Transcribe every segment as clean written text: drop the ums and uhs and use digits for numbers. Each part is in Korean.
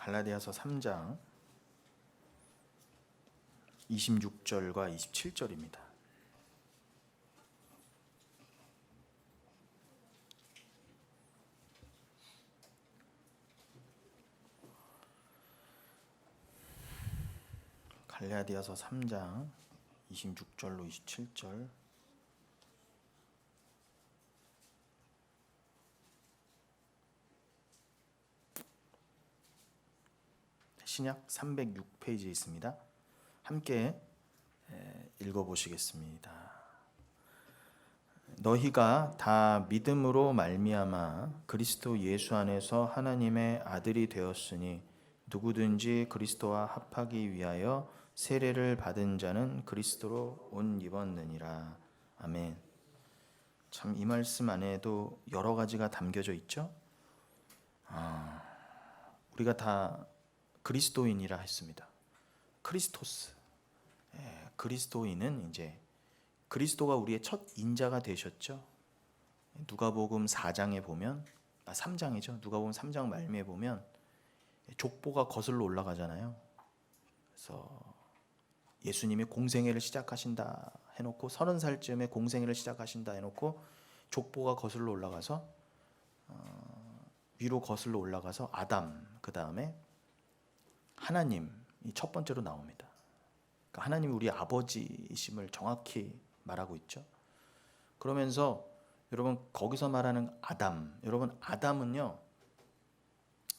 갈라디아서 3장 26절과 27절입니다. 갈라디아서 3장 26절로 27절. 신약 306페이지에 있습니다. 함께 읽어보시겠습니다. 너희가 다 믿음으로 말미암아 그리스도 예수 안에서 하나님의 아들이 되었으니 누구든지 그리스도와 합하기 위하여 세례를 받은 자는 그리스도로 옷 입었느니라. 아멘. 참 이 말씀 안에도 여러 가지가 담겨져 있죠. 우리가 다 그리스도인이라 했습니다. 크리스토스. 그리스도인은 이제 그리스도가 우리의 첫 인자가 되셨죠. 누가복음 4장에 보면 3장이죠. 누가복음 3장 말미에 보면 족보가 거슬러 올라가잖아요. 그래서 예수님이 공생애를 시작하신다 해놓고 30살쯤에 공생애를 시작하신다 해놓고 족보가 거슬러 올라가서 위로 거슬러 올라가서 아담, 그 다음에 하나님이 첫 번째로 나옵니다. 그러니까 하나님이 우리 아버지이심을 정확히 말하고 있죠. 그러면서 여러분 거기서 말하는 아담, 여러분 아담은요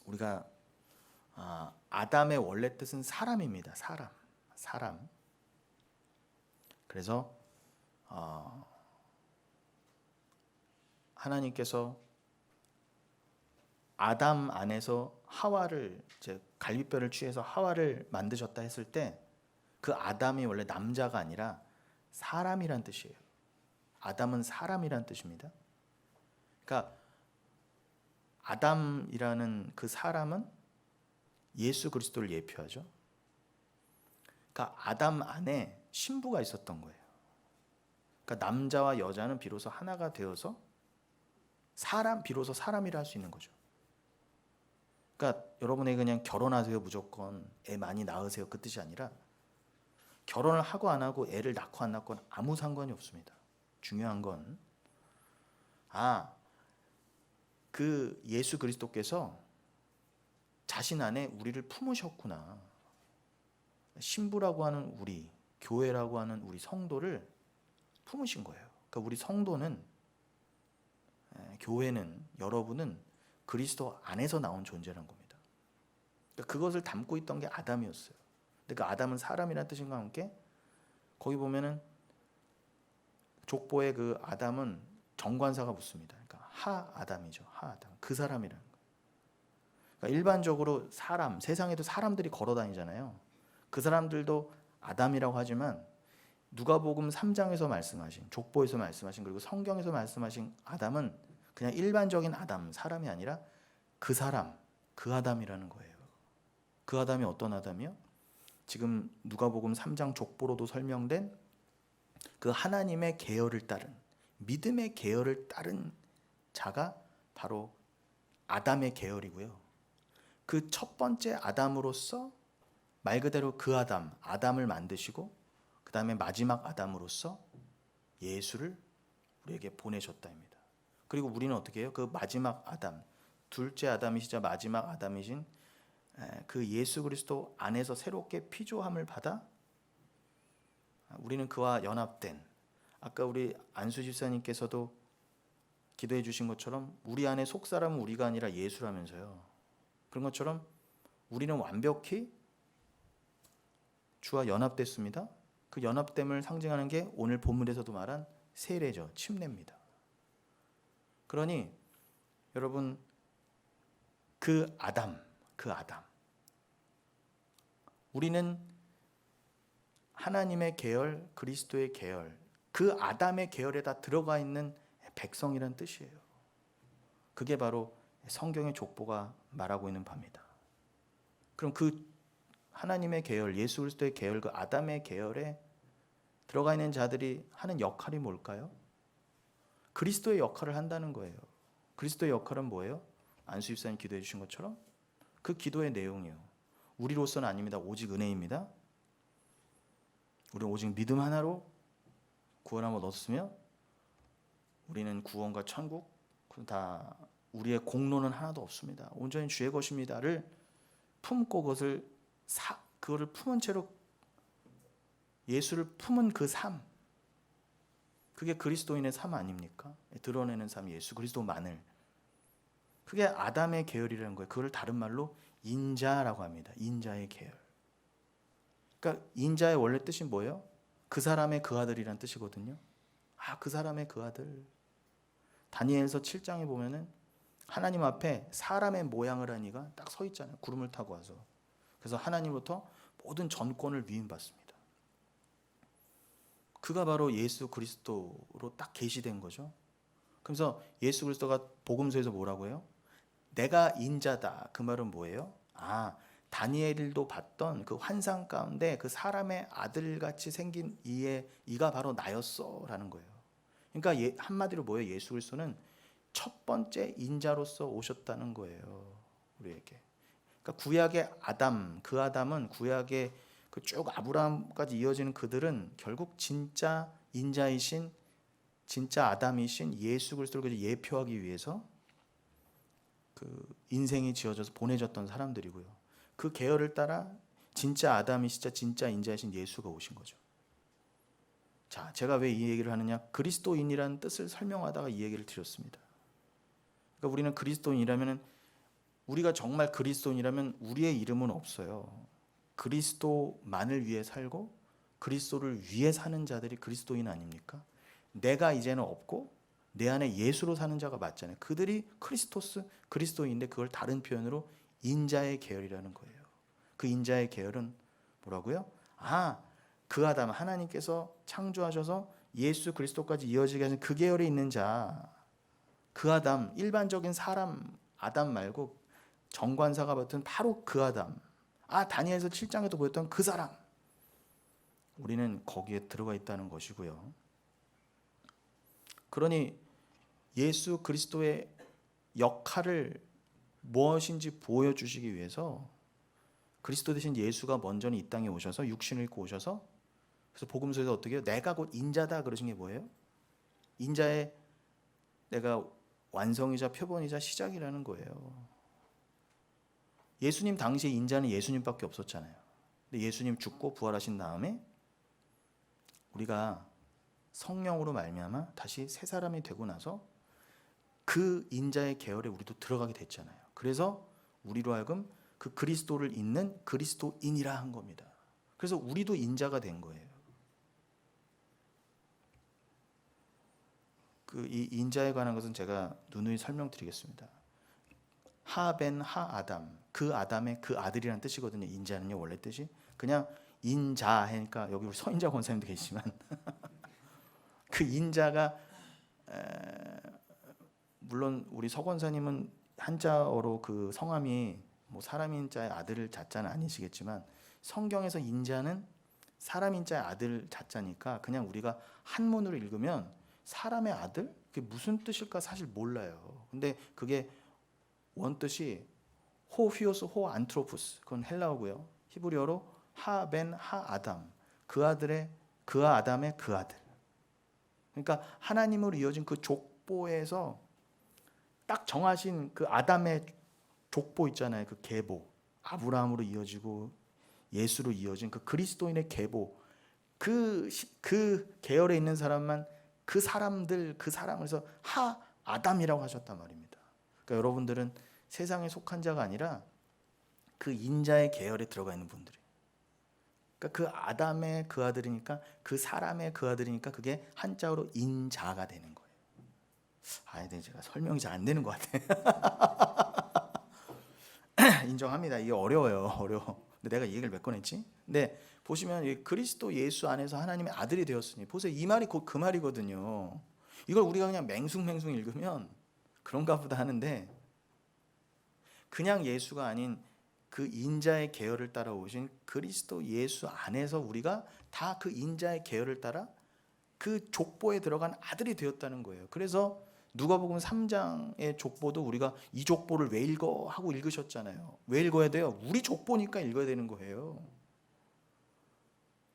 우리가 아담의 원래 뜻은 사람입니다. 사람. 그래서 하나님께서 아담 안에서 하와를 이제 갈비뼈를 취해서 하와를 만드셨다 했을 때 그 아담이 원래 남자가 아니라 사람이란 뜻이에요. 아담은 사람이란 뜻입니다. 그러니까 아담이라는 그 사람은 예수 그리스도를 예표하죠. 그러니까 아담 안에 신부가 있었던 거예요. 그러니까 남자와 여자는 비로소 하나가 되어서 비로소 사람이라 할 수 있는 거죠. 그러니까 여러분에게 그냥 결혼하세요 무조건 애 많이 낳으세요 그 뜻이 아니라 결혼을 하고 안 하고 애를 낳고 안 낳고는 아무 상관이 없습니다. 중요한 건 그 예수 그리스도께서 자신 안에 우리를 품으셨구나. 신부라고 하는 우리, 교회라고 하는 우리 성도를 품으신 거예요. 그러니까 우리 성도는, 교회는, 여러분은 그리스도 안에서 나온 존재란 겁니다. 그러니까 그것을 담고 있던 게 아담이었어요. 근데 그 아담은 사람이라는 뜻인과 함께 거기 보면은 족보에 그 아담은 정관사가 붙습니다. 그러니까 하아담이죠. 하아담. 그 사람이라는 거예요. 그러니까 일반적으로 사람, 세상에도 사람들이 걸어 다니잖아요. 그 사람들도 아담이라고 하지만 누가복음 3장에서 말씀하신, 족보에서 말씀하신, 그리고 성경에서 말씀하신 아담은 그냥 일반적인 아담, 사람이 아니라 그 사람, 그 아담이라는 거예요. 그 아담이 어떤 아담이요? 지금 누가복음 3장 족보로도 설명된 그 하나님의 계열을 따른, 믿음의 계열을 따른 자가 바로 아담의 계열이고요. 그 첫 번째 아담으로서 말 그대로 그 아담을 만드시고 그 다음에 마지막 아담으로서 예수를 우리에게 보내셨다입니다. 그리고 우리는 어떻게 해요? 그 마지막 아담, 둘째 아담이시자 마지막 아담이신 그 예수 그리스도 안에서 새롭게 피조함을 받아 우리는 그와 연합된, 아까 우리 안수 집사님께서도 기도해 주신 것처럼 우리 안에 속사람은 우리가 아니라 예수라면서요. 그런 것처럼 우리는 완벽히 주와 연합됐습니다. 그 연합됨을 상징하는 게 오늘 본문에서도 말한 세례죠. 침례입니다. 그러니 여러분 그 아담 우리는 하나님의 계열, 그리스도의 계열, 그 아담의 계열에다 들어가 있는 백성이란 뜻이에요. 그게 바로 성경의 족보가 말하고 있는 바입니다. 그럼 그 하나님의 계열, 예수 그리스도의 계열, 그 아담의 계열에 들어가 있는 자들이 하는 역할이 뭘까요? 그리스도의 역할을 한다는 거예요. 그리스도의 역할은 뭐예요? 안수 집사님 기도해 주신 것처럼 그 기도의 내용이요. 우리로서는 아닙니다. 오직 은혜입니다. 우리는 오직 믿음 하나로 구원함을 얻었으며 우리는 구원과 천국 다 우리의 공로는 하나도 없습니다. 온전히 주의 것입니다를 품고 그거를 품은 채로 예수를 품은 그 삶, 그게 그리스도인의 삶 아닙니까? 드러내는 삶, 예수 그리스도만을. 그게 아담의 계열이라는 거예요. 그걸 다른 말로 인자라고 합니다. 인자의 계열. 그러니까 인자의 원래 뜻이 뭐예요? 그 사람의 그 아들이란 뜻이거든요. 그 사람의 그 아들. 다니엘서 7장에 보면은 하나님 앞에 사람의 모양을 한 이가 딱 서 있잖아요. 구름을 타고 와서. 그래서 하나님으로부터 모든 전권을 위임받습니다. 그가 바로 예수 그리스도로 딱 계시된 거죠. 그래서 예수 그리스도가 복음서에서 뭐라고 해요? 내가 인자다. 그 말은 뭐예요? 다니엘도 봤던 그 환상 가운데 그 사람의 아들같이 생긴 이가 바로 나였어 라는 거예요. 그러니까 한마디로 뭐예요? 예수 그리스도는 첫 번째 인자로서 오셨다는 거예요. 우리에게. 그러니까 구약의 아담, 그 아담은 구약의 그 쭉 아브라함까지 이어지는 그들은 결국 진짜 인자이신 진짜 아담이신 예수 그리스도를 예표하기 위해서 그 인생이 지어져서 보내졌던 사람들이고요. 그 계열을 따라 진짜 아담이시자 진짜 인자이신 예수가 오신 거죠. 자, 제가 왜 이 얘기를 하느냐? 그리스도인이라는 뜻을 설명하다가 이 얘기를 드렸습니다. 그러니까 우리는 그리스도인이라면 우리가 정말 그리스도인이라면 우리의 이름은 없어요. 그리스도만을 위해 살고 그리스도를 위해 사는 자들이 그리스도인 아닙니까? 내가 이제는 없고 내 안에 예수로 사는 자가 맞잖아요. 그들이 그리스도인인데 그걸 다른 표현으로 인자의 계열이라는 거예요. 그 인자의 계열은 뭐라고요? 그 아담, 하나님께서 창조하셔서 예수 그리스도까지 이어지게 하신 그 계열에 있는 자, 그 아담, 일반적인 사람 아담 말고 정관사가 맡은 바로 그 아담, 다니엘서 7장에도 보였던 그 사람, 우리는 거기에 들어가 있다는 것이고요. 그러니 예수 그리스도의 역할을 무엇인지 보여주시기 위해서 그리스도 대신 예수가 먼저는 이 땅에 오셔서 육신을 입고 오셔서, 그래서 복음서에서 어떻게 해요? 내가 곧 인자다 그러신 게 뭐예요? 인자의 내가 완성이자 표본이자 시작이라는 거예요. 예수님 당시에 인자는 예수님밖에 없었잖아요. 근데 예수님 죽고 부활하신 다음에 우리가 성령으로 말미암아 다시 새 사람이 되고 나서 그 인자의 계열에 우리도 들어가게 됐잖아요. 그래서 우리로 하여금 그 그리스도를 잇는 그리스도인이라 한 겁니다. 그래서 우리도 인자가 된 거예요. 이 인자에 관한 것은 제가 누누이 설명드리겠습니다. 하벤 하아담, 그 아담의 그 아들이라는 뜻이거든요. 인자는요, 원래 뜻이 그냥 인자 하니까 여기 우리 서인자 권사님도 계시지만 그 인자가 물론 우리 서 권사님은 한자어로 그 성함이 뭐 사람 인자의 아들 자자는 아니시겠지만 성경에서 인자는 사람 인자의 아들 자자니까 그냥 우리가 한문으로 읽으면 사람의 아들? 그게 무슨 뜻일까 사실 몰라요. 근데 그게 원뜻이 호휘오스 호안트로푸스, 그건 헬라어고요. 히브리어로 하벤 하아담, 그 아들의 그 아담의 그 아들. 그러니까 하나님으로 이어진 그 족보에서 딱 정하신 그 아담의 족보 있잖아요. 그 계보, 아브라함으로 이어지고 예수로 이어진 그 그리스도인의 계보, 그 계열에 있는 사람만 그 사람을 해서 하아담이라고 하셨단 말입니다. 그러니까 여러분들은 세상에 속한 자가 아니라 그 인자의 계열에 들어가 있는 분들이에요. 그러니까 그 아담의 그 아들이니까 그 사람의 그 아들이니까 그게 한자어로 인자가 되는 거예요. 근데 제가 설명이 잘 안 되는 것 같아요. 인정합니다. 이게 어려워. 근데 내가 이 얘기를 몇 번 했지? 근데 보시면 그리스도 예수 안에서 하나님의 아들이 되었으니, 보세요. 이 말이 곧 그 말이거든요. 이걸 우리가 그냥 맹숭맹숭 읽으면 그런가 보다 하는데, 그냥 예수가 아닌 그 인자의 계열을 따라 오신 그리스도 예수 안에서 우리가 다 그 인자의 계열을 따라 그 족보에 들어간 아들이 되었다는 거예요. 그래서 누가복음 3장의 족보도 우리가 이 족보를 왜 읽어 하고 읽으셨잖아요. 왜 읽어야 돼요? 우리 족보니까 읽어야 되는 거예요.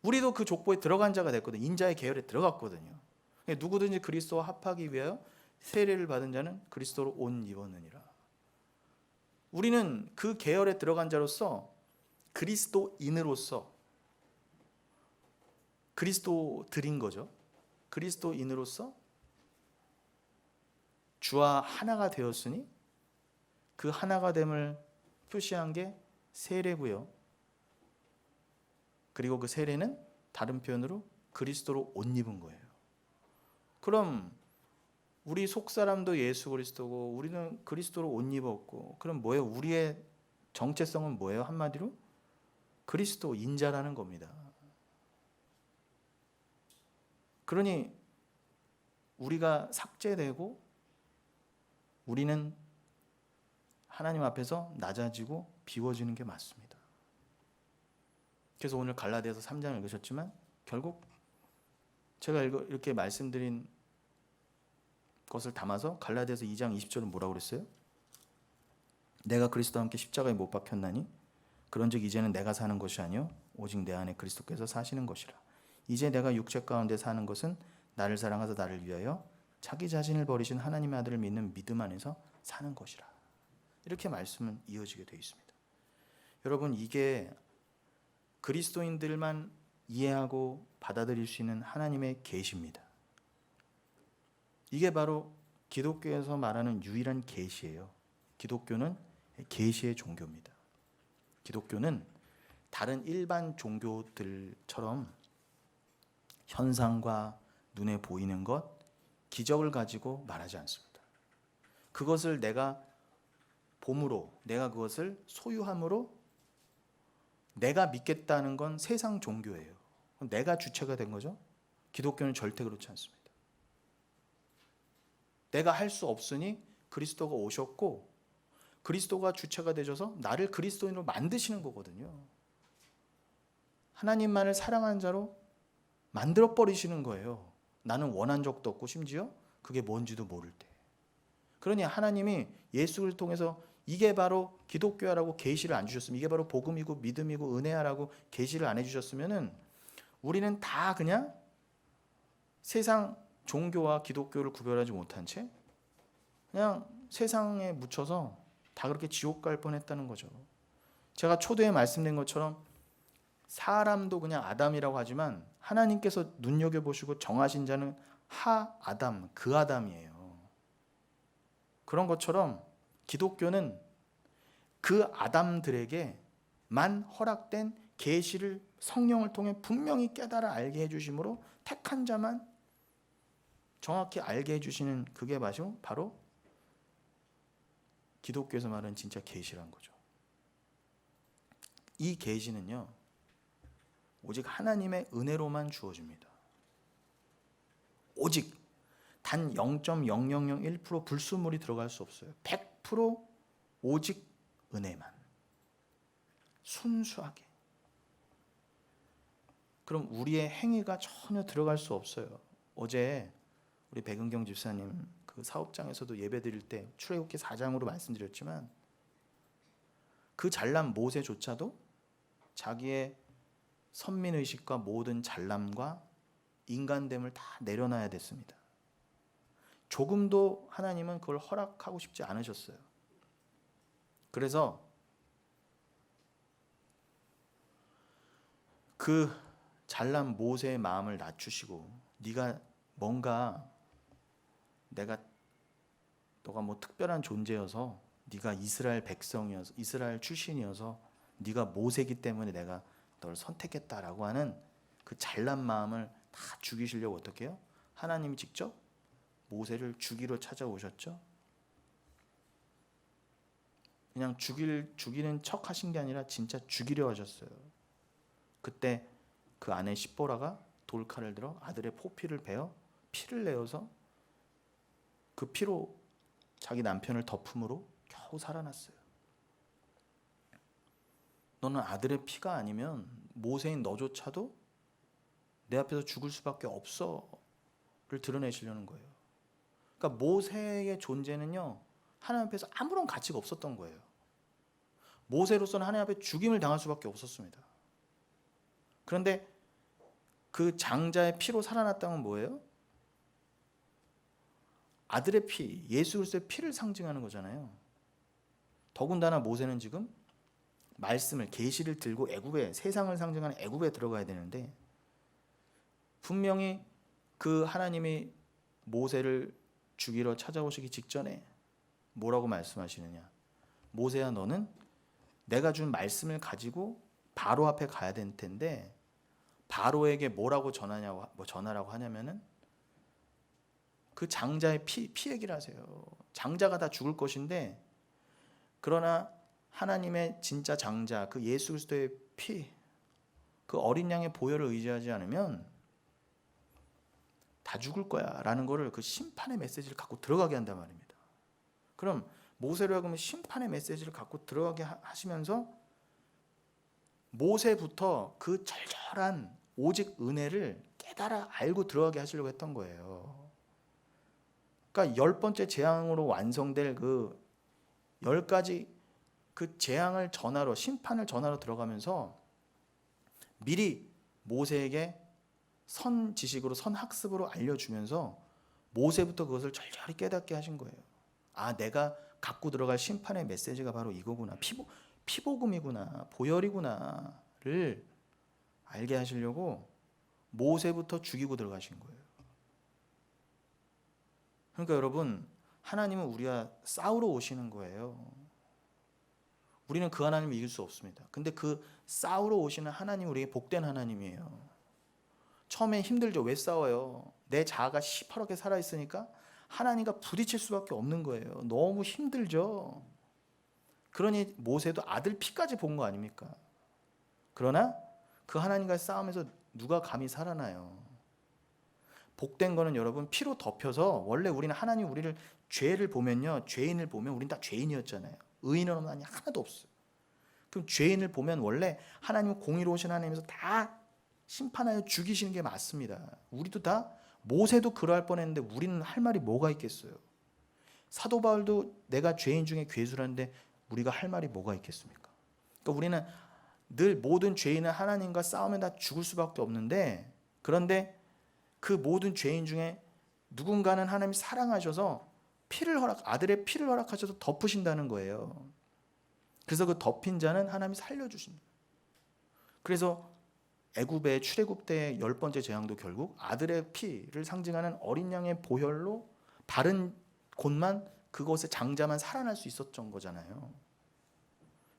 우리도 그 족보에 들어간 자가 됐거든요. 인자의 계열에 들어갔거든요. 누구든지 그리스도와 합하기 위하여 세례를 받은 자는 그리스도로 옷 입었느니라. 우리는 그 계열에 들어간 자로서 그리스도인으로서 그리스도들인 거죠. 그리스도인으로서 주와 하나가 되었으니 그 하나가 됨을 표시한 게 세례고요. 그리고 그 세례는 다른 표현으로 그리스도로 옷 입은 거예요. 그럼 우리 속사람도 예수 그리스도고 우리는 그리스도로 옷 입었고, 그럼 뭐예요? 우리의 정체성은 뭐예요? 한마디로 그리스도인자라는 겁니다. 그러니 우리가 삭제되고 우리는 하나님 앞에서 낮아지고 비워지는 게 맞습니다. 그래서 오늘 갈라디아서 3장을 읽으셨지만 결국 제가 이렇게 말씀드린 것을 담아서 갈라디아서 2장 20절은 뭐라고 그랬어요? 내가 그리스도와 함께 십자가에 못 박혔나니 그런즉 이제는 내가 사는 것이 아니요 오직 내 안에 그리스도께서 사시는 것이라. 이제 내가 육체 가운데 사는 것은 나를 사랑하사 나를 위하여 자기 자신을 버리신 하나님의 아들을 믿는 믿음 안에서 사는 것이라. 이렇게 말씀은 이어지게 되어 있습니다. 여러분, 이게 그리스도인들만 이해하고 받아들일 수 있는 하나님의 계시입니다. 이게 바로 기독교에서 말하는 유일한 계시예요. 기독교는 계시의 종교입니다. 기독교는 다른 일반 종교들처럼 현상과 눈에 보이는 것, 기적을 가지고 말하지 않습니다. 그것을 내가 봄으로, 내가 그것을 소유함으로 내가 믿겠다는 건 세상 종교예요. 내가 주체가 된 거죠. 기독교는 절대 그렇지 않습니다. 내가 할 수 없으니 그리스도가 오셨고 그리스도가 주체가 되셔서 나를 그리스도인으로 만드시는 거거든요. 하나님만을 사랑하는 자로 만들어 버리시는 거예요. 나는 원한 적도 없고 심지어 그게 뭔지도 모를 때. 그러니 하나님이 예수를 통해서 이게 바로 기독교야라고 계시를 안 주셨으면, 이게 바로 복음이고 믿음이고 은혜야라고 계시를 안 해주셨으면은 우리는 다 그냥 세상 종교와 기독교를 구별하지 못한 채 그냥 세상에 묻혀서 다 그렇게 지옥 갈 뻔했다는 거죠. 제가 초대에 말씀드린 것처럼 사람도 그냥 아담이라고 하지만 하나님께서 눈여겨보시고 정하신 자는 하 아담, 그 아담이에요. 그런 것처럼 기독교는 그 아담들에게만 허락된 계시를 성령을 통해 분명히 깨달아 알게 해주심으로 택한 자만 정확히 알게 해주시는, 그게 바로 기독교에서 말하는 진짜 계시란 거죠. 이 계시는요 오직 하나님의 은혜로만 주어집니다. 오직 단 0.0001% 불순물이 들어갈 수 없어요. 100% 오직 은혜만, 순수하게. 그럼 우리의 행위가 전혀 들어갈 수 없어요. 어제 우리 백은경 집사님 그 사업장에서도 예배 드릴 때 출애굽기 4장으로 말씀드렸지만 그 잘난 모세조차도 자기의 선민의식과 모든 잘남과 인간됨을 다 내려놔야 됐습니다. 조금도 하나님은 그걸 허락하고 싶지 않으셨어요. 그래서 그 잘난 모세의 마음을 낮추시고, 네가 뭔가 너가 뭐 특별한 존재여서, 네가 이스라엘 백성이어서, 이스라엘 출신이어서, 네가 모세기 때문에 내가 널 선택했다라고 하는 그 잘난 마음을 다 죽이시려고 어떻게 해요? 하나님이 직접 모세를 죽이러 찾아오셨죠. 그냥 죽이는 척 하신 게 아니라 진짜 죽이려 하셨어요. 그때 그 아내 십보라가 돌칼을 들어 아들의 포피를 베어 피를 내어서 그 피로 자기 남편을 덮음으로 겨우 살아났어요. 너는 아들의 피가 아니면 모세인 너조차도 내 앞에서 죽을 수밖에 없어를 드러내시려는 거예요. 그러니까 모세의 존재는요, 하나님 앞에서 아무런 가치가 없었던 거예요. 모세로서는 하나님 앞에 죽임을 당할 수밖에 없었습니다. 그런데 그 장자의 피로 살아났다는 건 뭐예요? 아들의 피, 예수 그리스도의 피를 상징하는 거잖아요. 더군다나 모세는 지금 말씀을, 계시를 들고 애굽에, 세상을 상징하는 애굽에 들어가야 되는데, 분명히 그 하나님이 모세를 죽이러 찾아오시기 직전에 뭐라고 말씀하시느냐? 모세야, 너는 내가 준 말씀을 가지고 바로 앞에 가야 될 텐데, 바로에게 뭐라고 전하라고 하냐면은 그 장자의 피 얘기를 하세요. 장자가 다 죽을 것인데, 그러나 하나님의 진짜 장자, 그 예수 그리스도의 피, 그 어린 양의 보혈을 의지하지 않으면 다 죽을 거야 라는 거를, 그 심판의 메시지를 갖고 들어가게 한단 말입니다. 그럼 모세로 하여금 심판의 메시지를 갖고 들어가게 하시면서 모세부터 그 절절한 오직 은혜를 깨달아 알고 들어가게 하시려고 했던 거예요. 그러니까 10번째 재앙으로 완성될 그 10가지 그 재앙을 전하러, 심판을 전하러 들어가면서 미리 모세에게 선 지식으로, 선 학습으로 알려주면서 모세부터 그것을 절절히 깨닫게 하신 거예요. 아, 내가 갖고 들어갈 심판의 메시지가 바로 이거구나, 피복음이구나, 보혈이구나를 알게 하시려고 모세부터 죽이고 들어가신 거예요. 그러니까 여러분, 하나님은 우리와 싸우러 오시는 거예요. 우리는 그 하나님을 이길 수 없습니다. 근데 그 싸우러 오시는 하나님, 우리에게 복된 하나님이에요. 처음에 힘들죠. 왜 싸워요? 내 자아가 시퍼렇게 살아있으니까 하나님과 부딪힐 수밖에 없는 거예요. 너무 힘들죠. 그러니 모세도 아들 피까지 본 거 아닙니까? 그러나 그 하나님과의 싸움에서 누가 감히 살아나요? 복된 거는 여러분, 피로 덮여서, 원래 우리는 하나님 우리를, 죄를 보면요, 죄인을 보면 우린 다 죄인이었잖아요. 의인은 없나니 하나도 없어요. 그럼 죄인을 보면 원래 하나님은 공의로우신 하나님에서 다 심판하여 죽이시는 게 맞습니다. 우리도 다, 모세도 그러할 뻔했는데 우리는 할 말이 뭐가 있겠어요? 사도 바울도 내가 죄인 중에 괴수라는데 우리가 할 말이 뭐가 있겠습니까? 그러니까 우리는 늘 모든 죄인은 하나님과 싸우면 다 죽을 수밖에 없는데, 그런데 그 모든 죄인 중에 누군가는 하나님이 사랑하셔서 아들의 피를 허락하셔서 덮으신다는 거예요. 그래서 그 덮인 자는 하나님이 살려주신다. 그래서 애굽의 출애굽 때의 10번째 재앙도 결국 아들의 피를 상징하는 어린 양의 보혈로 바른 곳만, 그곳의 장자만 살아날 수 있었던 거잖아요.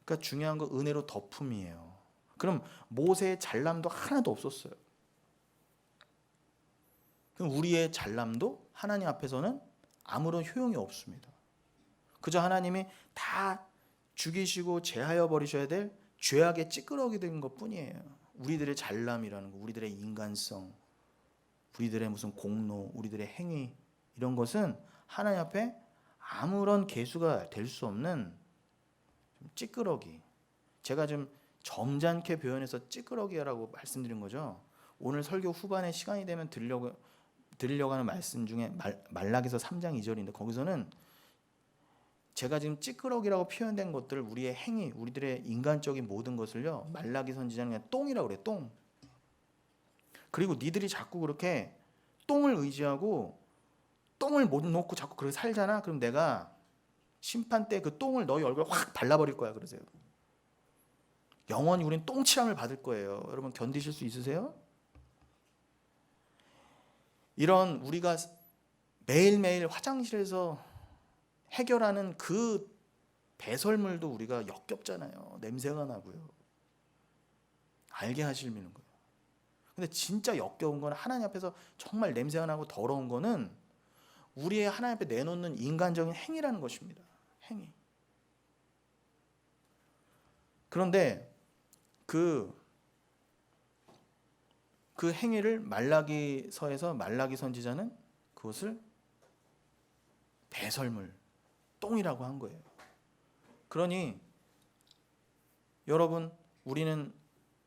그러니까 중요한 건 은혜로 덮음이에요. 그럼 모세의 잘남도 하나도 없었어요. 그럼 우리의 잘남도 하나님 앞에서는 아무런 효용이 없습니다. 그저 하나님이 다 죽이시고 제하여 버리셔야 될 죄악의 찌끄러기 된 것뿐이에요. 우리들의 잘남이라는 거, 우리들의 인간성, 우리들의 무슨 공로, 우리들의 행위, 이런 것은 하나님 앞에 아무런 계수가 될 수 없는 찌끄러기. 제가 좀 점잖게 표현해서 찌끄러기라고 말씀드린 거죠. 오늘 설교 후반에 시간이 되면 드리려고 하는 말씀 중에 말라기서 3장 2절인데, 거기서는 제가 지금 찌끄러기라고 표현된 것들을, 우리의 행위, 우리들의 인간적인 모든 것을요, 말라기 선지자는 그냥 똥이라고 그래요. 똥. 그리고 니들이 자꾸 그렇게 똥을 의지하고 똥을 못 놓고 자꾸 그렇게 살잖아. 그럼 내가 심판 때 그 똥을 너희 얼굴에 확 발라버릴 거야. 그러세요. 영원히 우린 똥치함을 받을 거예요. 여러분 견디실 수 있으세요? 이런 우리가 매일매일 화장실에서 해결하는 그 배설물도 우리가 역겹잖아요. 냄새가 나고요. 알게 하시는 거예요. 근데 진짜 역겨운 건, 하나님 앞에서 정말 냄새가 나고 더러운 거는 우리의 하나님 앞에 내놓는 인간적인 행위라는 것입니다. 행위. 그런데 그 행위를 말라기서에서 말라기 선지자는 그것을 배설물, 똥이라고 한 거예요. 그러니 여러분, 우리는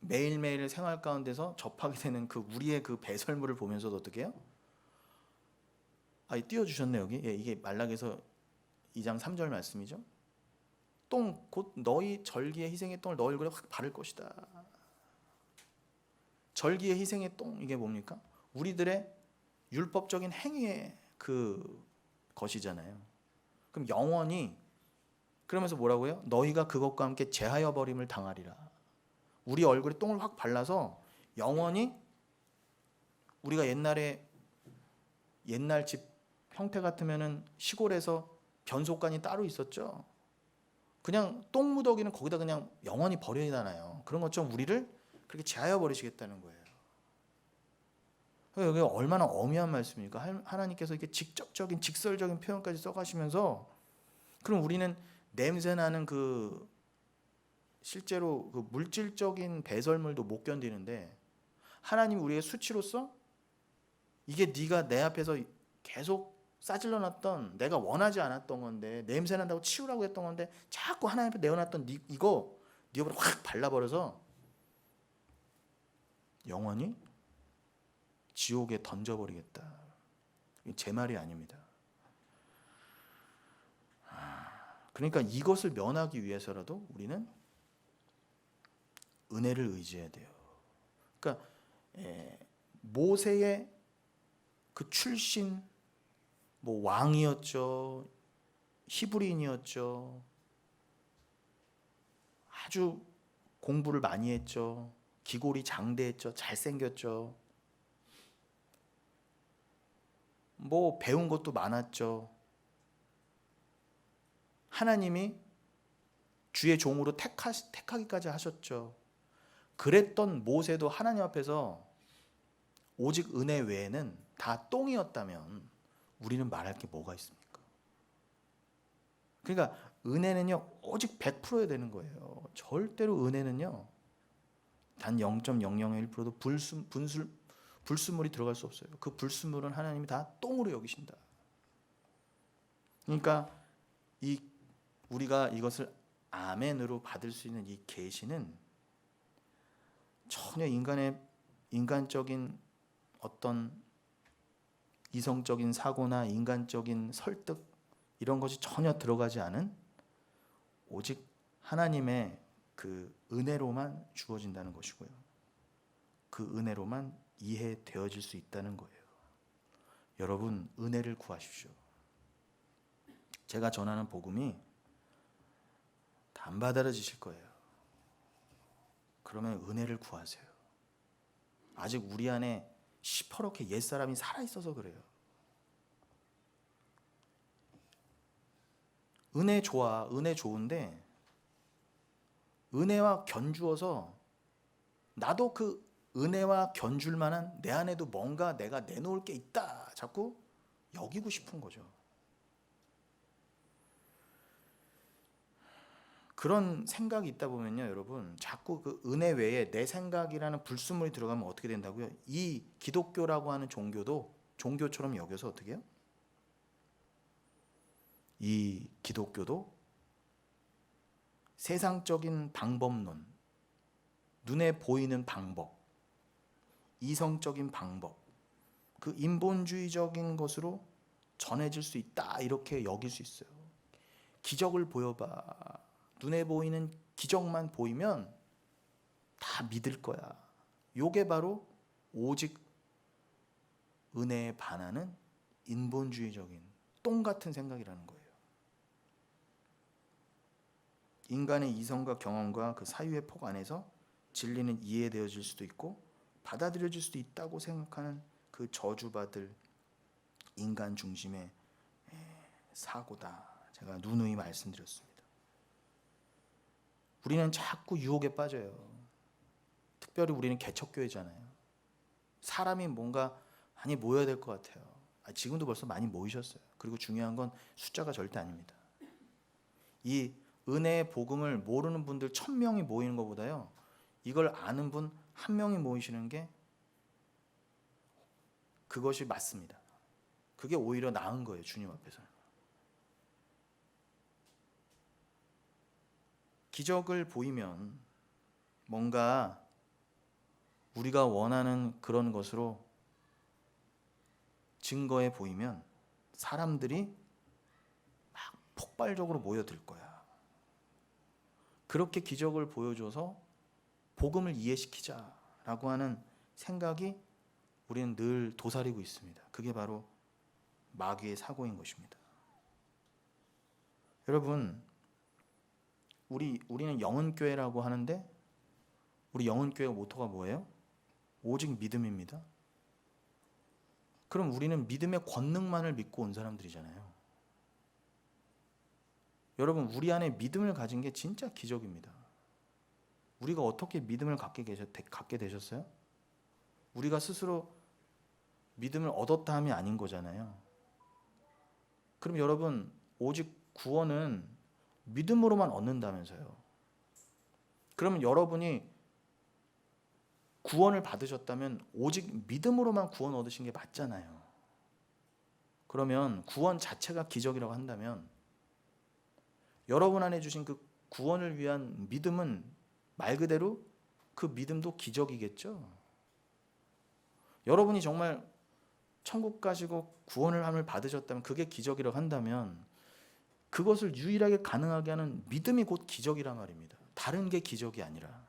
매일매일 생활 가운데서 접하게 되는 그 우리의 그 배설물을 보면서도 어떻게 해요? 띄워주셨네 여기. 예, 이게 말라기서 2장 3절 말씀이죠. 똥 곧 너희 절기의 희생의 똥을 너희 얼굴에 확 바를 것이다. 절기의 희생의 똥, 이게 뭡니까? 우리들의 율법적인 행위의 그 것이잖아요. 그럼 영원히, 그러면서 뭐라고요? 너희가 그것과 함께 제하여 버림을 당하리라. 우리 얼굴에 똥을 확 발라서 영원히, 우리가 옛날 집 형태 같으면은 시골에서 변속관이 따로 있었죠. 그냥 똥무더기는 거기다 그냥 영원히 버려야하나요. 그런 것처럼 우리를 그렇게 제하여 버리시겠다는 거예요. 여기 얼마나 엄미한 말씀입니까? 하나님께서 이렇게 직접적인 직설적인 표현까지 써가시면서, 그럼 우리는 냄새나는 실제로 그 물질적인 배설물도 못 견디는데, 하나님이 우리의 수치로서 이게 네가 내 앞에서 계속 싸질러 놨던, 내가 원하지 않았던 건데, 냄새 난다고 치우라고 했던 건데 자꾸 하나님 앞에 내어놨던 이거 네 옆으로 확 발라버려서 영원히 지옥에 던져버리겠다. 제 말이 아닙니다. 그러니까 이것을 면하기 위해서라도 우리는 은혜를 의지해야 돼요. 그러니까 모세의 그 출신, 뭐 왕이었죠, 히브리인이었죠, 아주 공부를 많이 했죠, 기골이 장대했죠, 잘생겼죠, 뭐 배운 것도 많았죠. 하나님이 주의 종으로 택하기까지 하셨죠. 그랬던 모세도 하나님 앞에서 오직 은혜 외에는 다 똥이었다면 우리는 말할 게 뭐가 있습니까? 그러니까 은혜는요 오직 100%여야 되는 거예요. 절대로 은혜는요 단 0.001%도 불순물이 들어갈 수 없어요. 그 불순물은 하나님이 다 똥으로 여기신다. 그러니까 우리가 이것을 아멘으로 받을 수 있는 이 계시는 전혀 인간적인 어떤 이성적인 사고나 인간적인 설득 이런 것이 전혀 들어가지 않은 오직 하나님의 그 은혜로만 주어진다는 것이고요. 그 은혜로만 이해되어질 수 있다는 거예요. 여러분, 은혜를 구하십시오. 제가 전하는 복음이 다 안 받아들여지실 거예요. 그러면 은혜를 구하세요. 아직 우리 안에 시퍼렇게 옛사람이 살아있어서 그래요. 은혜 좋아, 은혜 좋은데 은혜와 견주어서 나도 그 은혜와 견줄 만한 내 안에도 뭔가 내가 내놓을 게 있다 자꾸 여기고 싶은 거죠. 그런 생각이 있다 보면요, 여러분, 자꾸 그 은혜 외에 내 생각이라는 불순물이 들어가면 어떻게 된다고요? 이 기독교라고 하는 종교도 종교처럼 여겨서 어떻게 해요? 이 기독교도 세상적인 방법론, 눈에 보이는 방법, 이성적인 방법, 그 인본주의적인 것으로 전해질 수 있다 이렇게 여길 수 있어요. 기적을 보여봐. 눈에 보이는 기적만 보이면 다 믿을 거야. 요게 바로 오직 은혜에 반하는 인본주의적인 똥 같은 생각이라는 거예요. 인간의 이성과 경험과 그 사유의 폭 안에서 진리는 이해되어질 수도 있고 받아들여질 수도 있다고 생각하는 그 저주받을 인간 중심의 사고다. 제가 누누이 말씀드렸습니다. 우리는 자꾸 유혹에 빠져요. 특별히 우리는 개척교회잖아요. 사람이 뭔가 많이 모여야 될 것 같아요. 지금도 벌써 많이 모이셨어요. 그리고 중요한 건 숫자가 절대 아닙니다. 이 은혜의 복음을 모르는 분들 1000명이 모이는 것보다요, 이걸 아는 분 1명이 모이시는 게 그것이 맞습니다. 그게 오히려 나은 거예요, 주님 앞에서는. 기적을 보이면 뭔가 우리가 원하는 그런 것으로 증거해 보이면 사람들이 막 폭발적으로 모여들 거야. 그렇게 기적을 보여줘서 복음을 이해시키자라고 하는 생각이 우리는 늘 도사리고 있습니다. 그게 바로 마귀의 사고인 것입니다. 여러분, 우리는 영혼교회라고 하는데 우리 영혼교회 모토가 뭐예요? 오직 믿음입니다. 그럼 우리는 믿음의 권능만을 믿고 온 사람들이잖아요. 여러분, 우리 안에 믿음을 가진 게 진짜 기적입니다. 우리가 어떻게 믿음을 갖게 되셨어요? 우리가 스스로 믿음을 얻었다 함이 아닌 거잖아요. 그럼 여러분, 오직 구원은 믿음으로만 얻는다면서요. 그러면 여러분이 구원을 받으셨다면 오직 믿음으로만 구원 얻으신 게 맞잖아요. 그러면 구원 자체가 기적이라고 한다면 여러분 안에 주신 그 구원을 위한 믿음은 말 그대로 그 믿음도 기적이겠죠. 여러분이 정말 천국 가시고 구원을 함을 받으셨다면 그게 기적이라고 한다면 그것을 유일하게 가능하게 하는 믿음이 곧 기적이란 말입니다. 다른 게 기적이 아니라.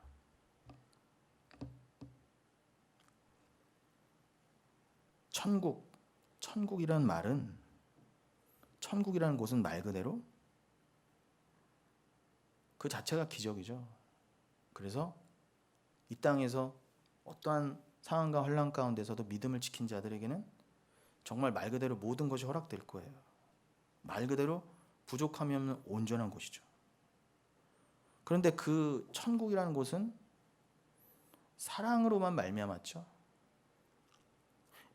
천국이라는 말은, 천국이라는 곳은 말 그대로 그 자체가 기적이죠. 그래서 이 땅에서 어떠한 상황과 환난 가운데서도 믿음을 지킨 자들에게는 정말 말 그대로 모든 것이 허락될 거예요. 말 그대로 부족함이 없는 온전한 곳이죠. 그런데 그 천국이라는 곳은 사랑으로만 말미암았죠.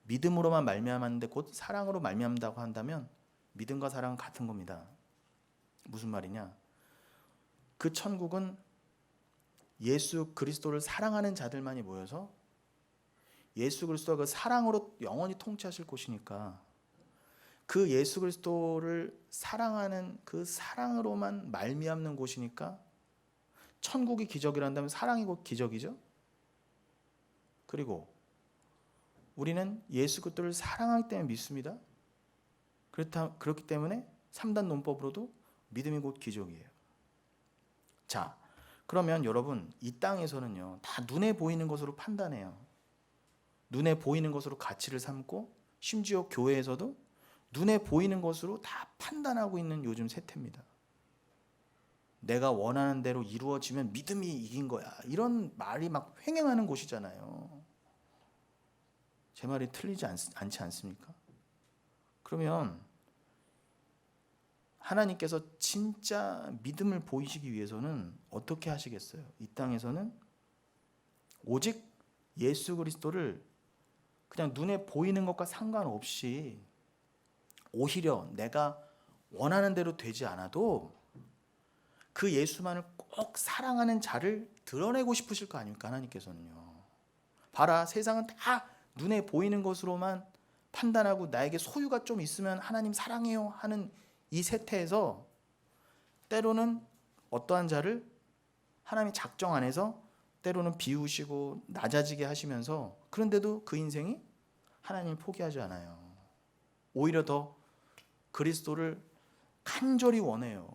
믿음으로만 말미암았는데 곧 사랑으로 말미암다고 한다면 믿음과 사랑은 같은 겁니다. 무슨 말이냐? 그 천국은 예수 그리스도를 사랑하는 자들만이 모여서 예수 그리스도가 그 사랑으로 영원히 통치하실 곳이니까 그 예수 그리스도를 사랑하는 그 사랑으로만 말미암는 곳이니까 천국이 기적이란다면 사랑이 곧 기적이죠. 그리고 우리는 예수 그리스도를 사랑하기 때문에 믿습니다. 그렇기 때문에 3단 논법으로도 믿음이 곧 기적이에요. 자, 그러면 여러분 이 땅에서는요 다 눈에 보이는 것으로 판단해요. 눈에 보이는 것으로 가치를 삼고 심지어 교회에서도 눈에 보이는 것으로 다 판단하고 있는 요즘 세태입니다. 내가 원하는 대로 이루어지면 믿음이 이긴 거야. 이런 말이 막 횡행하는 곳이잖아요. 제 말이 틀리지 않지 않습니까? 그러면 하나님께서 진짜 믿음을 보이시기 위해서는 어떻게 하시겠어요? 이 땅에서는 오직 예수 그리스도를 그냥 눈에 보이는 것과 상관없이 오히려 내가 원하는 대로 되지 않아도 그 예수만을 꼭 사랑하는 자를 드러내고 싶으실 거 아닙니까? 하나님께서는요. 봐라, 세상은 다 눈에 보이는 것으로만 판단하고 나에게 소유가 좀 있으면 하나님 사랑해요 하는 이 세태에서 때로는 어떠한 자를 하나님이 작정 안에서 때로는 비우시고 낮아지게 하시면서 그런데도 그 인생이 하나님을 포기하지 않아요. 오히려 더 그리스도를 간절히 원해요.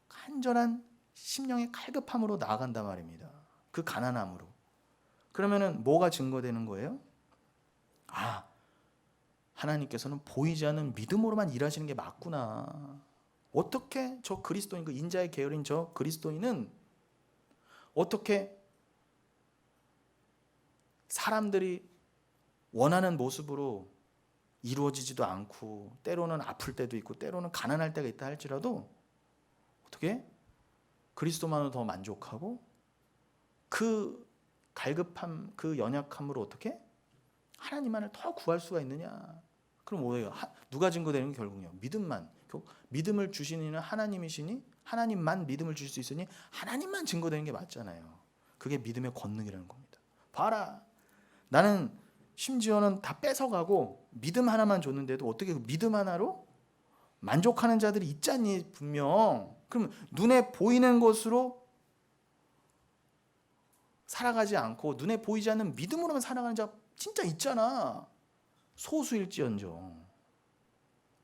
간절한 심령의 칼급함으로 나아간단 말입니다. 그 가난함으로. 그러면은 뭐가 증거되는 거예요? 아, 하나님께서는 보이지 않는 믿음으로만 일하시는 게 맞구나. 어떻게 저 그리스도인, 그 인자의 계열인 저 그리스도인은 어떻게 사람들이 원하는 모습으로 이루어지지도 않고 때로는 아플 때도 있고 때로는 가난할 때가 있다 할지라도 어떻게 그리스도만으로 더 만족하고 그 갈급함, 그 연약함으로 어떻게 하나님만을 더 구할 수가 있느냐? 그럼 뭐예요? 누가 증거되는 게 결국요? 믿음만. 믿음을 주시는 이는 하나님이시니 하나님만 믿음을 주실 수 있으니 하나님만 증거되는 게 맞잖아요. 그게 믿음의 권능이라는 겁니다. 봐라, 나는 심지어는 다 뺏어가고 믿음 하나만 줬는데도 어떻게 그 믿음 하나로 만족하는 자들이 있잖니 분명. 그럼 눈에 보이는 것으로 살아가지 않고 눈에 보이지 않는 믿음으로만 살아가는 자 진짜 있잖아. 소수일지언정.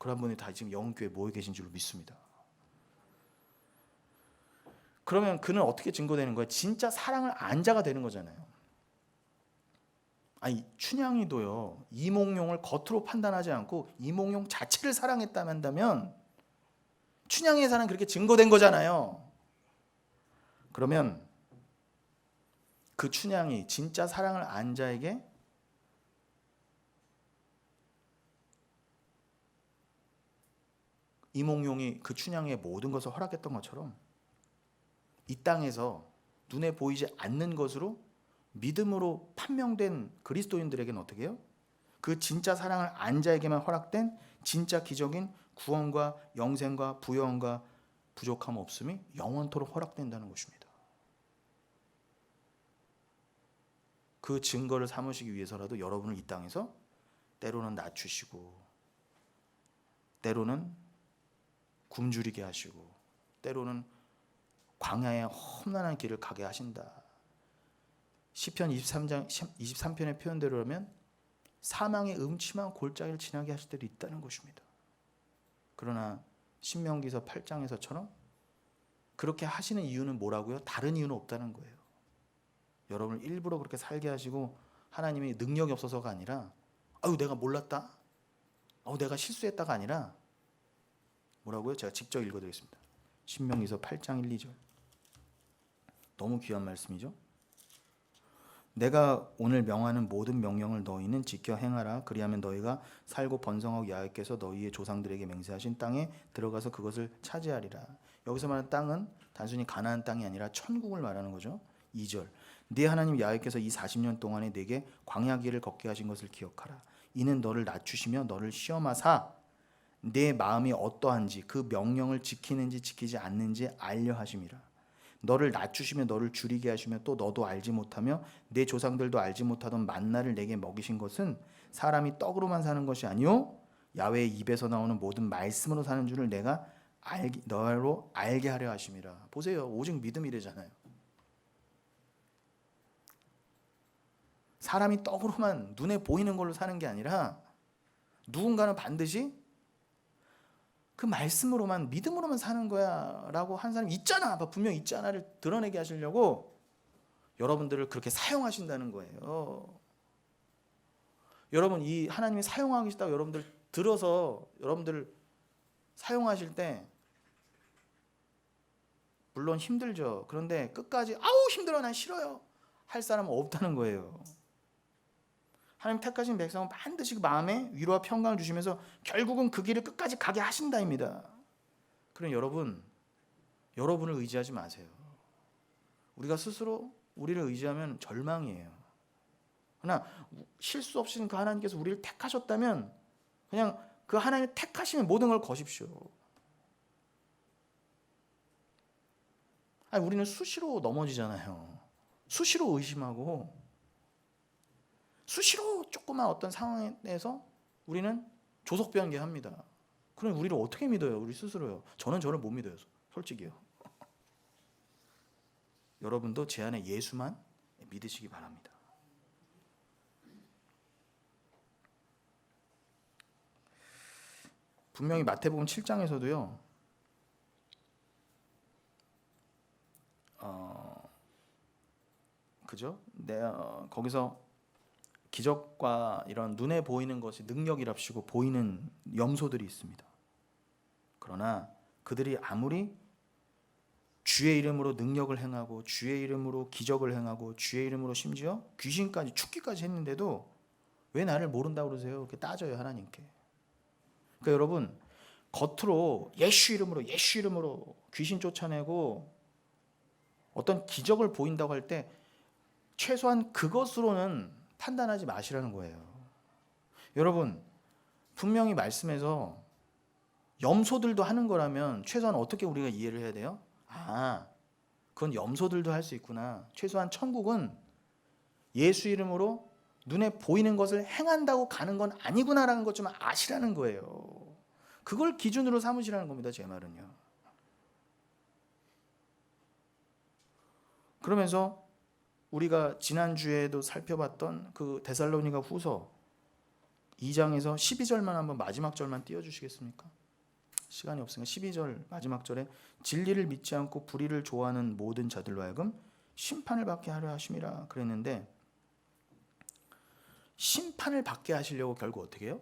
그런 분이 다 지금 영흥교회에 모여 계신 줄로 믿습니다. 그러면 그는 어떻게 증거되는 거예요? 진짜 사랑을 안 자가 되는 거잖아요. 아니 춘향이도요, 이몽룡을 겉으로 판단하지 않고 이몽룡 자체를 사랑했다면 한다면 춘향이의 사랑은 그렇게 증거된 거잖아요. 그러면 그 춘향이 진짜 사랑을 안 자에게 이몽룡이 그 춘향의 모든 것을 허락했던 것처럼 이 땅에서 눈에 보이지 않는 것으로 믿음으로 판명된 그리스도인들에게는 어떻게 해요? 그 진짜 사랑을 안 자에게만 허락된 진짜 기적인 구원과 영생과 부여함과 부족함 없음이 영원토록 허락된다는 것입니다. 그 증거를 삼으시기 위해서라도 여러분을 이 땅에서 때로는 낮추시고 때로는 굶주리게 하시고 때로는 광야의 험난한 길을 가게 하신다. 시편 23편의 표현대로라면 사망의 음침한 골짜기를 지나게 하실 때도 있다는 것입니다. 그러나 신명기서 8장에서처럼 그렇게 하시는 이유는 뭐라고요? 다른 이유는 없다는 거예요. 여러분을 일부러 그렇게 살게 하시고 하나님이 능력이 없어서가 아니라 아유 내가 몰랐다, 내가 실수했다가 아니라 뭐라고요? 제가 직접 읽어드리겠습니다. 신명기서 8장 1, 2절. 너무 귀한 말씀이죠. 내가 오늘 명하는 모든 명령을 너희는 지켜 행하라. 그리하면 너희가 살고 번성하고 여호와께서 너희의 조상들에게 맹세하신 땅에 들어가서 그것을 차지하리라. 여기서 말하는 땅은 단순히 가나안 땅이 아니라 천국을 말하는 거죠. 2절. 네 하나님 여호와께서 이 40년 동안에 내게 광야 길을 걷게 하신 것을 기억하라. 이는 너를 낮추시며 너를 시험하사 내 마음이 어떠한지 그 명령을 지키는지 지키지 않는지 알려 하심이라. 너를 낮추시며 너를 줄이게 하시며 또 너도 알지 못하며 내 조상들도 알지 못하던 만나를 내게 먹이신 것은 사람이 떡으로만 사는 것이 아니요 야훼의 입에서 나오는 모든 말씀으로 사는 줄을 내가 너로 알게 하려 하심이라. 보세요, 오직 믿음이래잖아요. 사람이 떡으로만 눈에 보이는 걸로 사는 게 아니라 누군가는 반드시 그 말씀으로만 믿음으로만 사는 거야 라고 한 사람이 있잖아, 분명히 있잖아를 드러내게 하시려고 여러분들을 그렇게 사용하신다는 거예요. 여러분 이 하나님이 사용하고 계시다고 여러분들 들어서 여러분들을 사용하실 때 물론 힘들죠. 그런데 끝까지 아우 힘들어 난 싫어요 할 사람은 없다는 거예요. 하나님 택하신 백성은 반드시 그 마음에 위로와 평강을 주시면서 결국은 그 길을 끝까지 가게 하신다입니다. 그럼 여러분을 의지하지 마세요. 우리가 스스로 우리를 의지하면 절망이에요. 그러나 실수 없이는 그 하나님께서 우리를 택하셨다면 그냥 그 하나님이 택하시면 모든 걸 거십시오. 아니, 우리는 수시로 넘어지잖아요. 수시로 의심하고 수시로 조그만 어떤 상황에서 우리는 조석변개합니다. 그럼 우리를 어떻게 믿어요? 우리 스스로요. 저는 저를 못 믿어요. 솔직히요. 여러분도 제 안에 예수만 믿으시기 바랍니다. 분명히 마태복음 7장에서도요. 그죠? 거기서 기적과 이런 눈에 보이는 것이 능력이랍시고 보이는 염소들이 있습니다. 그러나 그들이 아무리 주의 이름으로 능력을 행하고 주의 이름으로 기적을 행하고 주의 이름으로 심지어 귀신까지 죽기까지 했는데도 왜 나를 모른다고 그러세요? 이렇게 따져요 하나님께. 그러니까 여러분 겉으로 예수 이름으로 귀신 쫓아내고 어떤 기적을 보인다고 할 때 최소한 그것으로는 판단하지 마시라는 거예요. 여러분 분명히 말씀에서 염소들도 하는 거라면 최소한 어떻게 우리가 이해를 해야 돼요? 그건 염소들도 할 수 있구나. 최소한 천국은 예수 이름으로 눈에 보이는 것을 행한다고 가는 건 아니구나라는 것 좀 아시라는 거예요. 그걸 기준으로 삼으시라는 겁니다. 제 말은요. 그러면서 우리가 지난주에도 살펴봤던 그 데살로니가 후서 2장에서 12절만 한번 마지막 절만 띄워주시겠습니까? 시간이 없으니까 12절 마지막 절에 진리를 믿지 않고 불의를 좋아하는 모든 자들로 하여금 심판을 받게 하려 하심이라 그랬는데, 심판을 받게 하시려고 결국 어떻게 해요?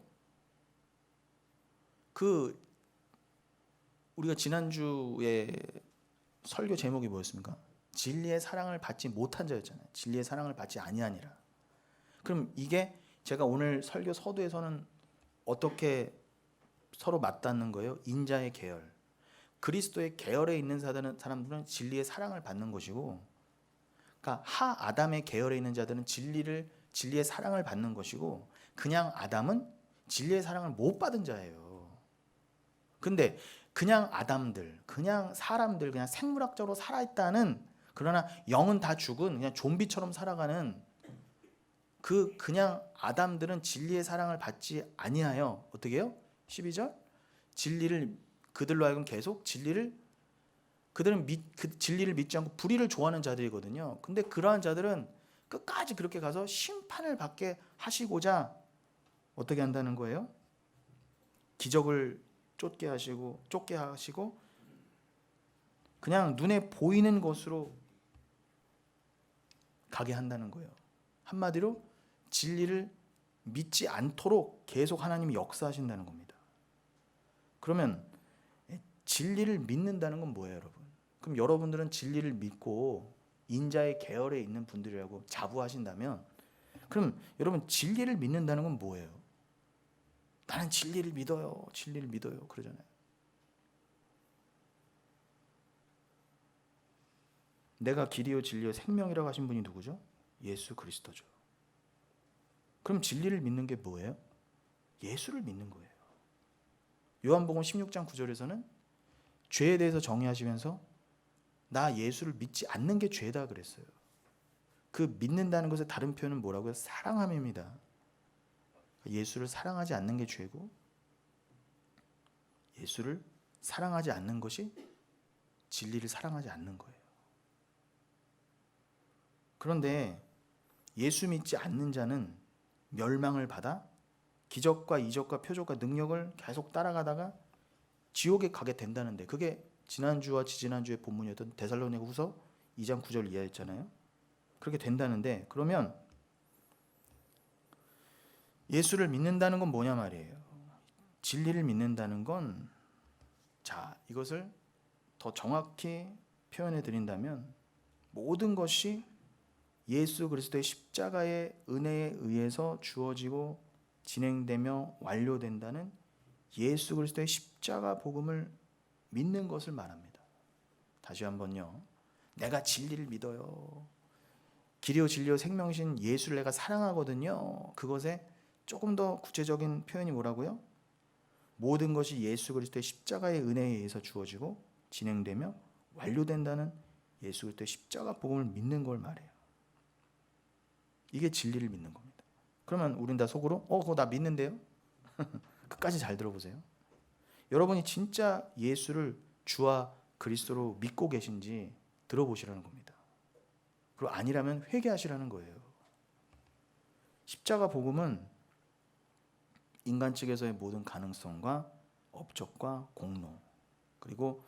우리가 지난주에 설교 제목이 뭐였습니까? 진리의 사랑을 받지 못한 자였잖아요. 진리의 사랑을 받지 아니하니라. 그럼 이게 제가 오늘 설교 서두에서는 어떻게 서로 맞닿는 거예요? 인자의 계열, 그리스도의 계열에 있는 사람들은 진리의 사랑을 받는 것이고, 그러니까 하 아담의 계열에 있는 자들은 진리의 사랑을 받는 것이고, 그냥 아담은 진리의 사랑을 못 받은 자예요. 근데 그냥 아담들, 그냥 사람들, 그냥 생물학적으로 살아있다는, 그러나 영은 다 죽은 그냥 좀비처럼 살아가는 그냥 아담들은 진리의 사랑을 받지 아니하여 어떻게 해요? 12절 그들로 하여금 계속 그들은 진리를 믿지 않고 불의를 좋아하는 자들이거든요. 근데 그러한 자들은 끝까지 그렇게 가서 심판을 받게 하시고자 어떻게 한다는 거예요? 기적을 쫓게 하시고 그냥 눈에 보이는 것으로 가게 한다는 거예요. 한마디로 진리를 믿지 않도록 계속 하나님이 역사하신다는 겁니다. 그러면 진리를 믿는다는 건 뭐예요, 여러분? 그럼 여러분들은 진리를 믿고 인자의 계열에 있는 분들이라고 자부하신다면, 그럼 여러분 진리를 믿는다는 건 뭐예요? 나는 진리를 믿어요. 진리를 믿어요. 그러잖아요. 내가 길이요 진리요 생명이라고 하신 분이 누구죠? 예수 그리스도죠. 그럼 진리를 믿는 게 뭐예요? 예수를 믿는 거예요. 요한복음 16장 9절에서는 죄에 대해서 정의하시면서 나 예수를 믿지 않는 게 죄다 그랬어요. 그 믿는다는 것의 다른 표현은 뭐라고요? 사랑함입니다. 예수를 사랑하지 않는 게 죄고, 예수를 사랑하지 않는 것이 진리를 사랑하지 않는 거예요. 그런데 예수 믿지 않는 자는 멸망을 받아 기적과 이적과 표적과 능력을 계속 따라가다가 지옥에 가게 된다는데, 그게 지난주와 지지난주의 본문이었던 데살로니가후서 2장 9절 이하였잖아요. 그렇게 된다는데, 그러면 예수를 믿는다는 건 뭐냐 말이에요. 진리를 믿는다는 건, 자, 이것을 더 정확히 표현해 드린다면 모든 것이 예수 그리스도의 십자가의 은혜에 의해서 주어지고 진행되며 완료된다는 예수 그리스도의 십자가 복음을 믿는 것을 말합니다. 다시 한번요. 내가 진리를 믿어요. 길이요 진리요 생명이신 예수를 내가 사랑하거든요. 그것에 조금 더 구체적인 표현이 뭐라고요? 모든 것이 예수 그리스도의 십자가의 은혜에 의해서 주어지고 진행되며 완료된다는 예수 그리스도의 십자가 복음을 믿는 걸 말해요. 이게 진리를 믿는 겁니다. 그러면 우린 다 속으로 그거 나 믿는데요? 끝까지 잘 들어보세요. 여러분이 진짜 예수를 주와 그리스도로 믿고 계신지 들어보시라는 겁니다. 그리고 아니라면 회개하시라는 거예요. 십자가 복음은 인간 측에서의 모든 가능성과 업적과 공로, 그리고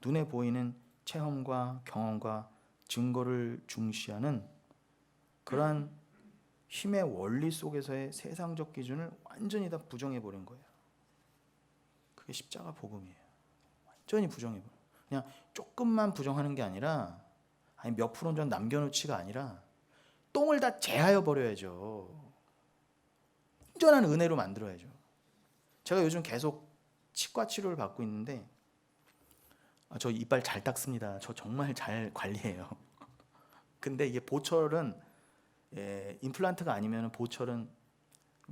눈에 보이는 체험과 경험과 증거를 중시하는 그러한 힘의 원리 속에서의 세상적 기준을 완전히 다 부정해버린 거예요. 그게 십자가 복음이에요. 완전히 부정해버려. 그냥 조금만 부정하는 게 아니라, 아니 몇 프로는 좀 남겨놓지가 아니라 똥을 다 제하여 버려야죠. 온전한 은혜로 만들어야죠. 제가 요즘 계속 치과 치료를 받고 있는데, 저 이빨 잘 닦습니다. 저 정말 잘 관리해요. 근데 이게 보철은 임플란트가 아니면 보철은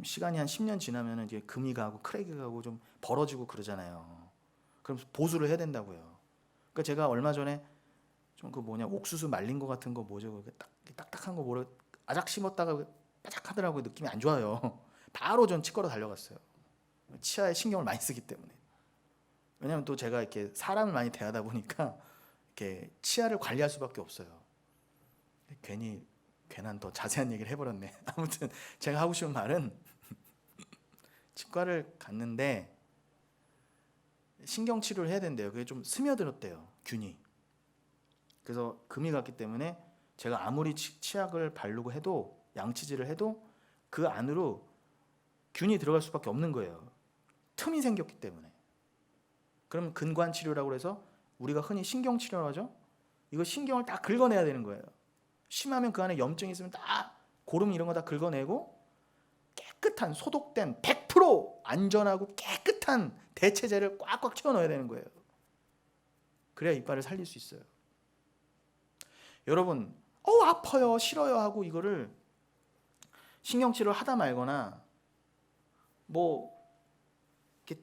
시간이 한 10년 지나면 이제 금이 가고 크랙이 가고 좀 벌어지고 그러잖아요. 그럼 보수를 해야 된다고요. 그러니까 제가 얼마 전에 좀 옥수수 말린 거 같은 거 뭐죠? 딱딱한 거 뭐래 아작 심었다가 바짝하더라고요. 느낌이 안 좋아요. 바로 전 치과로 달려갔어요. 치아에 신경을 많이 쓰기 때문에. 왜냐하면 또 제가 이렇게 사람을 많이 대하다 보니까 이렇게 치아를 관리할 수밖에 없어요. 괜한 더 자세한 얘기를 해버렸네. 아무튼 제가 하고 싶은 말은 치과를 갔는데 신경치료를 해야 된대요. 그게 좀 스며들었대요, 균이. 그래서 금이 갔기 때문에 제가 아무리 치약을 바르고 해도, 양치질을 해도 그 안으로 균이 들어갈 수밖에 없는 거예요. 틈이 생겼기 때문에. 그럼 근관치료라고 해서 우리가 흔히 신경치료라고 하죠. 이거 신경을 다 긁어내야 되는 거예요. 심하면 그 안에 염증이 있으면 다 고름 이런 거 다 긁어내고 깨끗한 소독된 100% 안전하고 깨끗한 대체제를 꽉꽉 채워 넣어야 되는 거예요. 그래야 이빨을 살릴 수 있어요. 여러분, 아파요, 싫어요 하고 이거를 신경치료를 하다 말거나 뭐 이렇게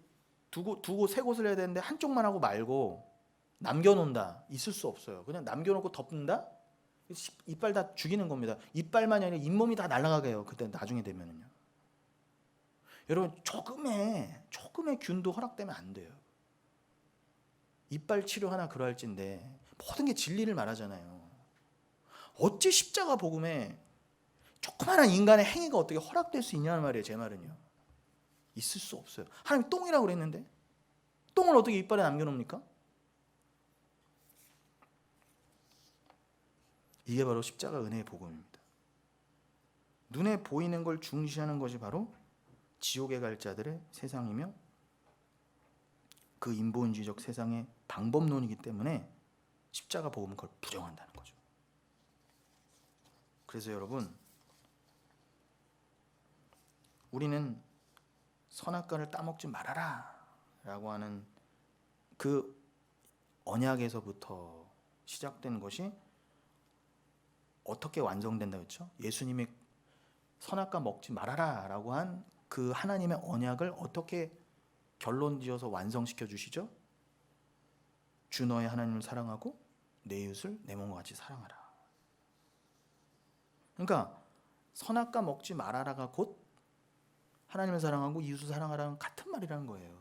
두고 세 곳을 해야 되는데 한쪽만 하고 말고 남겨놓는다, 있을 수 없어요. 그냥 남겨놓고 덮는다? 이빨 다 죽이는 겁니다. 이빨만이 아니라 잇몸이 다 날아가게 해요. 그때 나중에 되면은요. 여러분, 조금의 균도 허락되면 안 돼요. 이빨 치료 하나 그러할진데 모든 게 진리를 말하잖아요. 어찌 십자가 복음에 조그마한 인간의 행위가 어떻게 허락될 수 있냐는 말이에요. 제 말은요. 있을 수 없어요. 하나님 똥이라고 그랬는데 똥을 어떻게 이빨에 남겨놓습니까? 이게 바로 십자가 은혜의 복음입니다. 눈에 보이는 걸 중시하는 것이 바로 지옥에 갈 자들의 세상이며 그 인본주의적 세상의 방법론이기 때문에 십자가 복음은 그걸 부정한다는 거죠. 그래서 여러분, 우리는 선악과를 따먹지 말아라 라고 하는 그 언약에서부터 시작된 것이 어떻게 완성된다 그랬죠? 예수님이 선악과 먹지 말아라 라고 한 그 하나님의 언약을 어떻게 결론지어서 완성시켜 주시죠? 주 너의 하나님을 사랑하고 내 이웃을 내 몸과 같이 사랑하라. 그러니까 선악과 먹지 말아라가 곧 하나님을 사랑하고 이웃을 사랑하라는 같은 말이라는 거예요.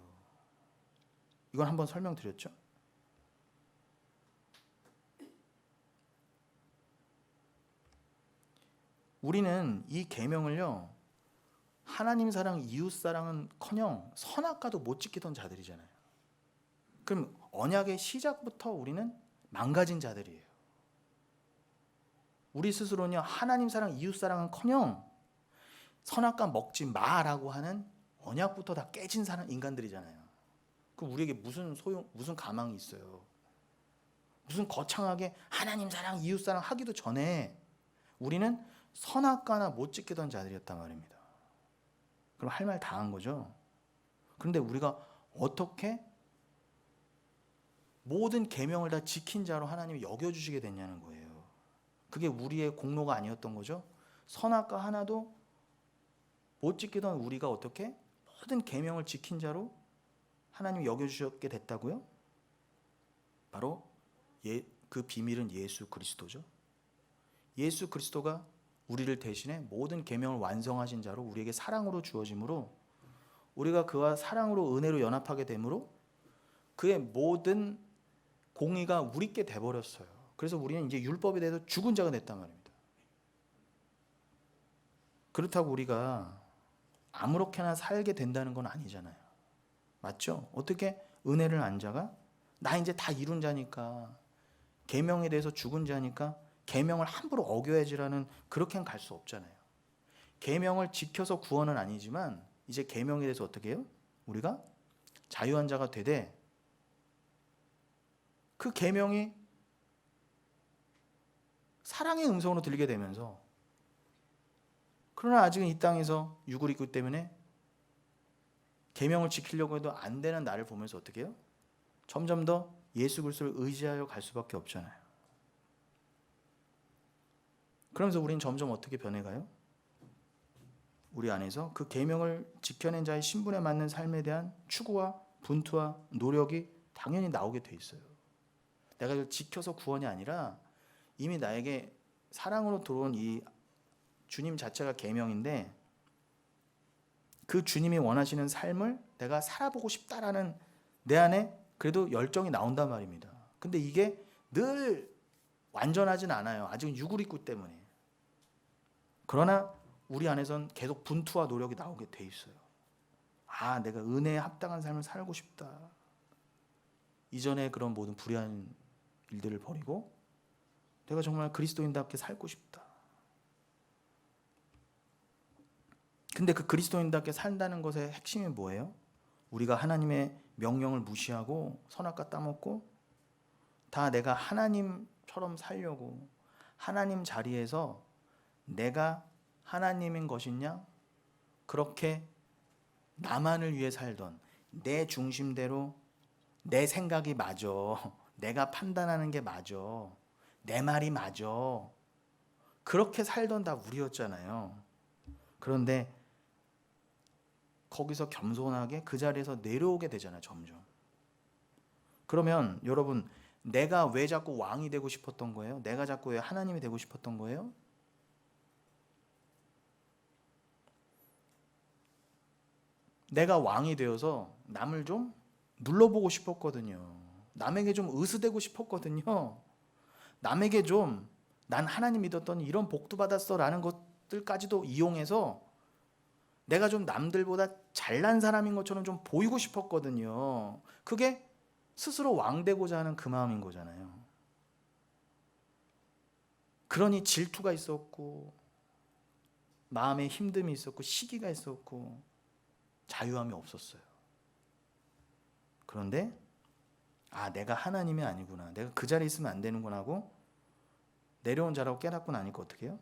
이건 한번 설명드렸죠? 우리는 이 계명을요, 하나님 사랑, 이웃 사랑은커녕 선악과도 못 지키던 자들이잖아요. 그럼 언약의 시작부터 우리는 망가진 자들이에요. 우리 스스로는요, 하나님 사랑, 이웃 사랑은커녕 선악과 먹지 마라고 하는 언약부터 다 깨진 인간들이잖아요. 그럼 우리에게 무슨 가망이 있어요? 무슨 거창하게 하나님 사랑, 이웃 사랑 하기도 전에 우리는 선악과나 못 지키던 자들이었단 말입니다. 그럼 할 말 다 한 거죠. 그런데 우리가 어떻게 모든 계명을 다 지킨 자로 하나님이 여겨주시게 됐냐는 거예요. 그게 우리의 공로가 아니었던 거죠. 선악과 하나도 못 지키던 우리가 어떻게 모든 계명을 지킨 자로 하나님이 여겨주셨게 됐다고요? 바로 그 비밀은 예수 그리스도죠. 예수 그리스도가 우리를 대신해 모든 계명을 완성하신 자로 우리에게 사랑으로 주어짐으로 우리가 그와 사랑으로 은혜로 연합하게 되므로 그의 모든 공의가 우리께 돼버렸어요. 그래서 우리는 이제 율법에 대해서 죽은 자가 됐단 말입니다. 그렇다고 우리가 아무렇게나 살게 된다는 건 아니잖아요. 맞죠? 어떻게 은혜를 안 자가 나 이제 다 이룬 자니까 계명에 대해서 죽은 자니까 계명을 함부로 어겨야지라는 그렇게는 갈 수 없잖아요. 계명을 지켜서 구원은 아니지만 이제 계명에 대해서 어떻게 해요? 우리가 자유한 자가 되되 그 계명이 사랑의 음성으로 들리게 되면서 그러나 아직은 이 땅에서 육을 입기 때문에 계명을 지키려고 해도 안 되는 나를 보면서 어떻게 해요? 점점 더 예수 그리스도를 의지하여 갈 수밖에 없잖아요. 그러면서 우리는 점점 어떻게 변해가요? 우리 안에서 그 계명을 지켜낸 자의 신분에 맞는 삶에 대한 추구와 분투와 노력이 당연히 나오게 돼 있어요. 내가 이걸 지켜서 구원이 아니라 이미 나에게 사랑으로 들어온 이 주님 자체가 계명인데 그 주님이 원하시는 삶을 내가 살아보고 싶다라는 내 안에 그래도 열정이 나온단 말입니다. 근데 이게 늘 완전하진 않아요. 아직은 육을 입고 때문에. 그러나 우리 안에선 계속 분투와 노력이 나오게 돼 있어요. 아, 내가 은혜에 합당한 삶을 살고 싶다. 이전에 그런 모든 불의한 일들을 버리고 내가 정말 그리스도인답게 살고 싶다. 근데 그 그리스도인답게 산다는 것의 핵심이 뭐예요? 우리가 하나님의 명령을 무시하고 선악과 따먹고 다 내가 하나님처럼 살려고 하나님 자리에서 내가 하나님인 것이냐? 그렇게 나만을 위해 살던 내 중심대로 내 생각이 맞아. 내가 판단하는 게 맞아. 내 말이 맞아. 그렇게 살던 다 우리였잖아요. 그런데 거기서 겸손하게 그 자리에서 내려오게 되잖아요, 점점. 그러면 여러분, 내가 왜 자꾸 왕이 되고 싶었던 거예요? 내가 자꾸 왜 하나님이 되고 싶었던 거예요? 내가 왕이 되어서 남을 좀 눌러보고 싶었거든요. 남에게 좀 의스되고 싶었거든요. 남에게 좀 난 하나님 믿었더니 이런 복도 받았어 라는 것들까지도 이용해서 내가 좀 남들보다 잘난 사람인 것처럼 좀 보이고 싶었거든요. 그게 스스로 왕 되고자 하는 그 마음인 거잖아요. 그러니 질투가 있었고 마음에 힘듦이 있었고 시기가 있었고 자유함이 없었어요. 그런데 아, 내가 하나님이 아니구나. 내가 그 자리에 있으면 안 되는구나 하고 내려온 자라고 깨닫고 나니까 어떻게 해요?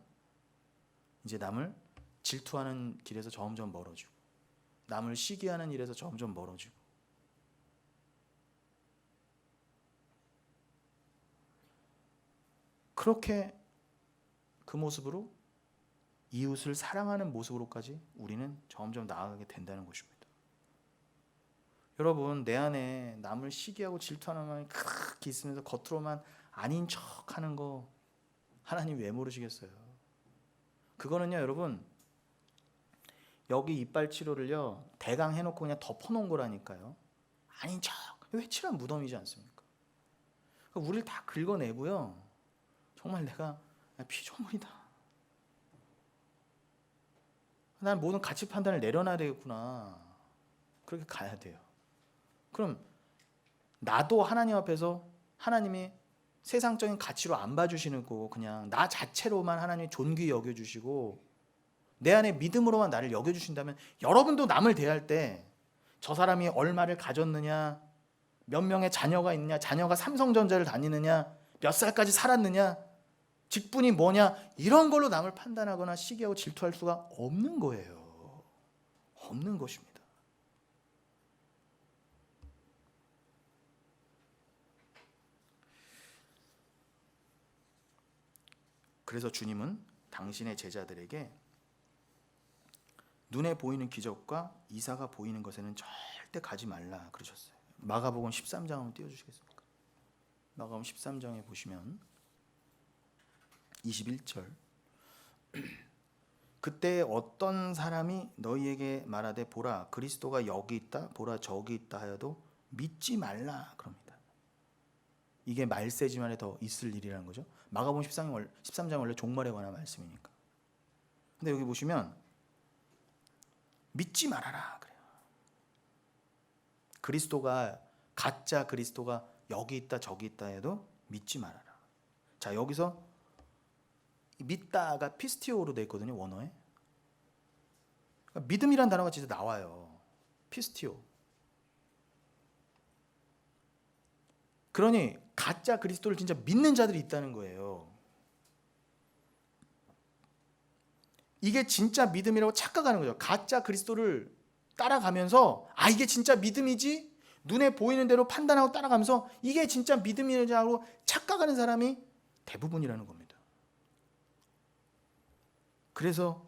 이제 남을 질투하는 길에서 점점 멀어지고 남을 시기하는 일에서 점점 멀어지고 그렇게 그 모습으로 이웃을 사랑하는 모습으로까지 우리는 점점 나아가게 된다는 것입니다. 여러분, 내 안에 남을 시기하고 질투하는 마음이 크게 있으면서 겉으로만 아닌 척하는 거 하나님 왜 모르시겠어요? 그거는요, 여러분, 여기 이빨 치료를요 대강 해놓고 그냥 덮어놓은 거라니까요. 아닌 척 회칠한 무덤이지 않습니까? 그러니까 우리를 다 긁어내고요, 정말 내가 피조물이다, 난 모든 가치 판단을 내려놔야 되겠구나, 그렇게 가야 돼요. 그럼 나도 하나님 앞에서 하나님이 세상적인 가치로 안 봐주시는 거 그냥 나 자체로만 하나님이 존귀히 여겨주시고 내 안에 믿음으로만 나를 여겨주신다면 여러분도 남을 대할 때 저 사람이 얼마를 가졌느냐, 몇 명의 자녀가 있느냐, 자녀가 삼성전자를 다니느냐, 몇 살까지 살았느냐, 직분이 뭐냐, 이런 걸로 남을 판단하거나 시기하고 질투할 수가 없는 거예요. 없는 것입니다. 그래서 주님은 당신의 제자들에게 눈에 보이는 기적과 이사가 보이는 것에는 절대 가지 말라 그러셨어요. 마가복음 13장 한번 띄워주시겠습니까? 마가복음 13장에 보시면 21절, 그때 어떤 사람이 너희에게 말하되 보라 그리스도가 여기 있다, 보라 저기 있다 하여도 믿지 말라 그럽니다. 이게 말세지만에 더 있을 일이라는 거죠. 마가복음 13장 원래 종말에 관한 말씀이니까. 근데 여기 보시면 믿지 말아라 그래요. 그리스도가, 가짜 그리스도가 여기 있다 저기 있다 해도 믿지 말아라. 자, 여기서 믿다가 피스티오로 되어 있거든요, 원어에. 그러니까 믿음이란 단어가 진짜 나와요. 피스티오. 그러니 가짜 그리스도를 진짜 믿는 자들이 있다는 거예요. 이게 진짜 믿음이라고 착각하는 거죠. 가짜 그리스도를 따라가면서 아, 이게 진짜 믿음이지? 눈에 보이는 대로 판단하고 따라가면서 이게 진짜 믿음이라고 착각하는 사람이 대부분이라는 겁니다. 그래서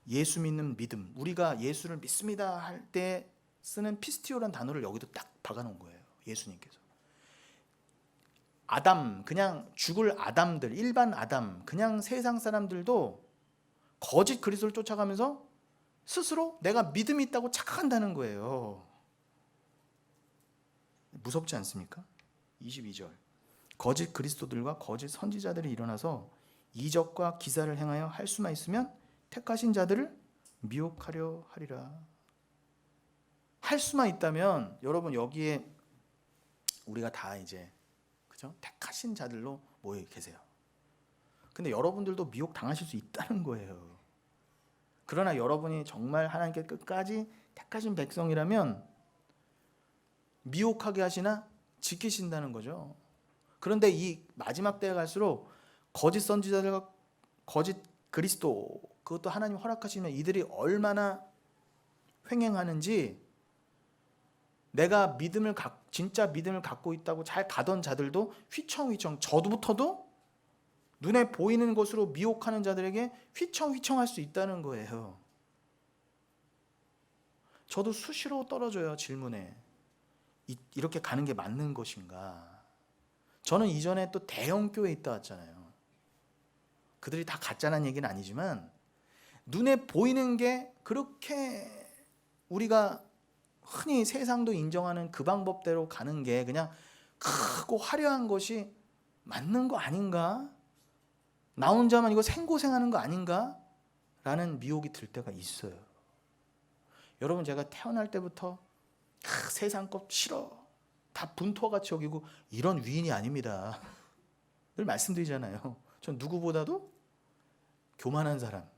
예수 믿는 믿음, 우리가 예수를 믿습니다 할 때 쓰는 피스티오라는 단어를 여기도 딱 박아놓은 거예요, 예수님께서. 아담, 그냥 죽을 아담들, 일반 아담, 그냥 세상 사람들도 거짓 그리스도를 쫓아가면서 스스로 내가 믿음이 있다고 착각한다는 거예요. 무섭지 않습니까? 22절, 거짓 그리스도들과 거짓 선지자들이 일어나서 이적과 기사를 행하여 할 수만 있으면 택하신 자들을 미혹하려 하리라. 할 수만 있다면 여러분 여기에 우리가 다 이제 그죠? 택하신 자들로 모여 계세요. 근데 여러분들도 미혹 당하실 수 있다는 거예요. 그러나 여러분이 정말 하나님께 끝까지 택하신 백성이라면 미혹하게 하시나 지키신다는 거죠. 그런데 이 마지막 때가 갈수록 거짓 선지자들과 거짓 그리스도, 그것도 하나님 허락하시면 이들이 얼마나 횡행하는지, 내가 진짜 믿음을 갖고 있다고 잘 가던 자들도 휘청휘청, 저도부터도 눈에 보이는 것으로 미혹하는 자들에게 휘청휘청할 수 있다는 거예요. 저도 수시로 떨어져요, 질문에. 이렇게 가는 게 맞는 것인가? 저는 이전에 또 대형 교회에 있다 왔잖아요. 그들이 다 가짜라는 얘기는 아니지만 눈에 보이는 게 그렇게 우리가 흔히 세상도 인정하는 그 방법대로 가는 게 그냥 크고 화려한 것이 맞는 거 아닌가? 나 혼자만 이거 생고생하는 거 아닌가? 라는 미혹이 들 때가 있어요. 여러분, 제가 태어날 때부터 세상 것 싫어, 다 분토같이 여기고 이런 위인이 아닙니다. 늘 말씀드리잖아요. 전 누구보다도 교만한 사람,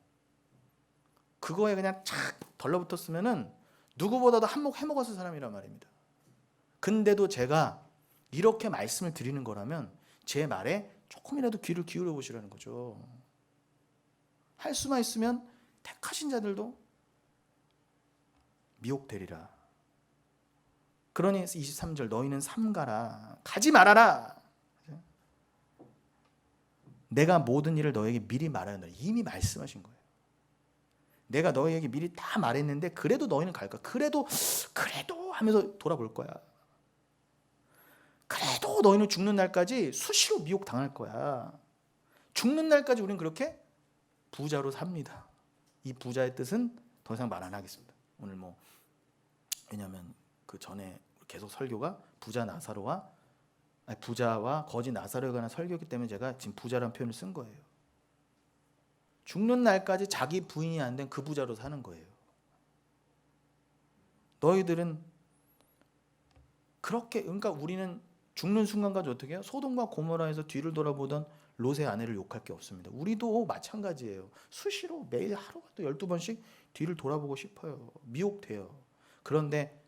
그거에 그냥 착 덜러붙었으면은 누구보다도 한몫 해먹었을 사람이란 말입니다. 근데도 제가 이렇게 말씀을 드리는 거라면 제 말에 조금이라도 귀를 기울여 보시라는 거죠. 할 수만 있으면 택하신 자들도 미혹되리라. 그러니 23절, 너희는 삼가라, 가지 말아라. 내가 모든 일을 너에게 미리 말하였노라. 이미 말씀하신 거예요. 내가 너희에게 미리 다 말했는데 그래도 너희는 갈까? 그래도 하면서 돌아볼 거야. 그래도 너희는 죽는 날까지 수시로 미혹 당할 거야. 죽는 날까지 우리는 그렇게 부자로 삽니다. 이 부자의 뜻은 더 이상 말 안 하겠습니다. 오늘 왜냐하면 그 전에 계속 설교가 부자와 거짓 나사로에 관한 설교이기 때문에 제가 지금 부자라는 표현을 쓴 거예요. 죽는 날까지 자기 부인이 안 된 그 부자로 사는 거예요. 너희들은 그렇게, 그러니까 우리는 죽는 순간까지 어떻게 해요? 소돔과 고모라에서 뒤를 돌아보던 롯의 아내를 욕할 게 없습니다. 우리도 마찬가지예요. 수시로 매일 하루라도 12번씩 뒤를 돌아보고 싶어요. 미혹돼요. 그런데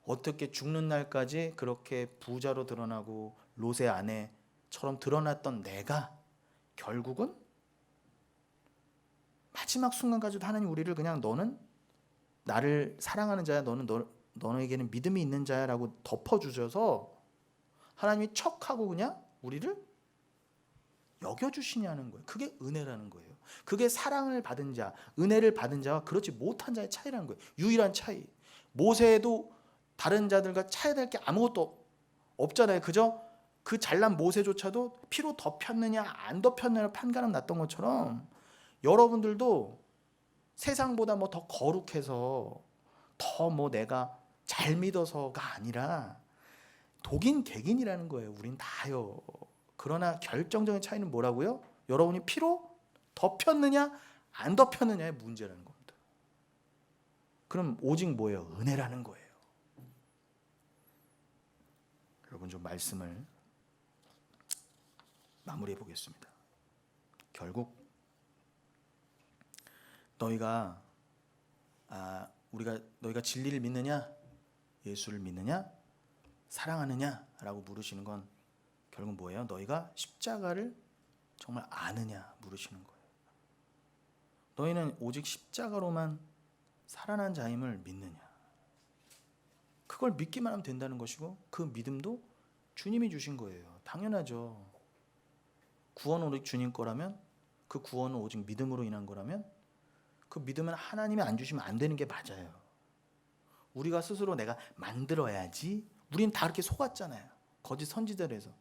어떻게 죽는 날까지 그렇게 부자로 드러나고 롯의 아내처럼 드러났던 내가 결국은 마지막 순간까지도 하나님 우리를 그냥 너는 나를 사랑하는 자야, 너에게는 믿음이 있는 자야 라고 덮어주셔서 하나님이 척하고 그냥 우리를 여겨주시냐는 거예요. 그게 은혜라는 거예요. 그게 사랑을 받은 자, 은혜를 받은 자와 그렇지 못한 자의 차이라는 거예요. 유일한 차이. 모세도 다른 자들과 차이될 게 아무것도 없잖아요. 그저 그 잘난 모세조차도 피로 덮였느냐 안 덮였느냐 판가름 났던 것처럼 여러분들도 세상보다 더 거룩해서 더 내가 잘 믿어서가 아니라 독인 객인이라는 거예요. 우린 다요. 그러나 결정적인 차이는 뭐라고요? 여러분이 피로 덮였느냐 안 덮였느냐의 문제라는 겁니다. 그럼 오직 뭐예요? 은혜라는 거예요. 여러분, 좀 말씀을 마무리해 보겠습니다. 결국 너희가 진리를 믿느냐, 예수를 믿느냐, 사랑하느냐라고 물으시는 건 결국 뭐예요? 너희가 십자가를 정말 아느냐 물으시는 거예요. 너희는 오직 십자가로만 살아난 자임을 믿느냐? 그걸 믿기만 하면 된다는 것이고 그 믿음도 주님이 주신 거예요. 당연하죠. 구원은 오직 주님 거라면, 그 구원은 오직 믿음으로 인한 거라면 그 믿음은 하나님이 안 주시면 안 되는 게 맞아요. 우리가 스스로 내가 만들어야지. 우린 다 그렇게 속았잖아요. 거짓 선지자들에서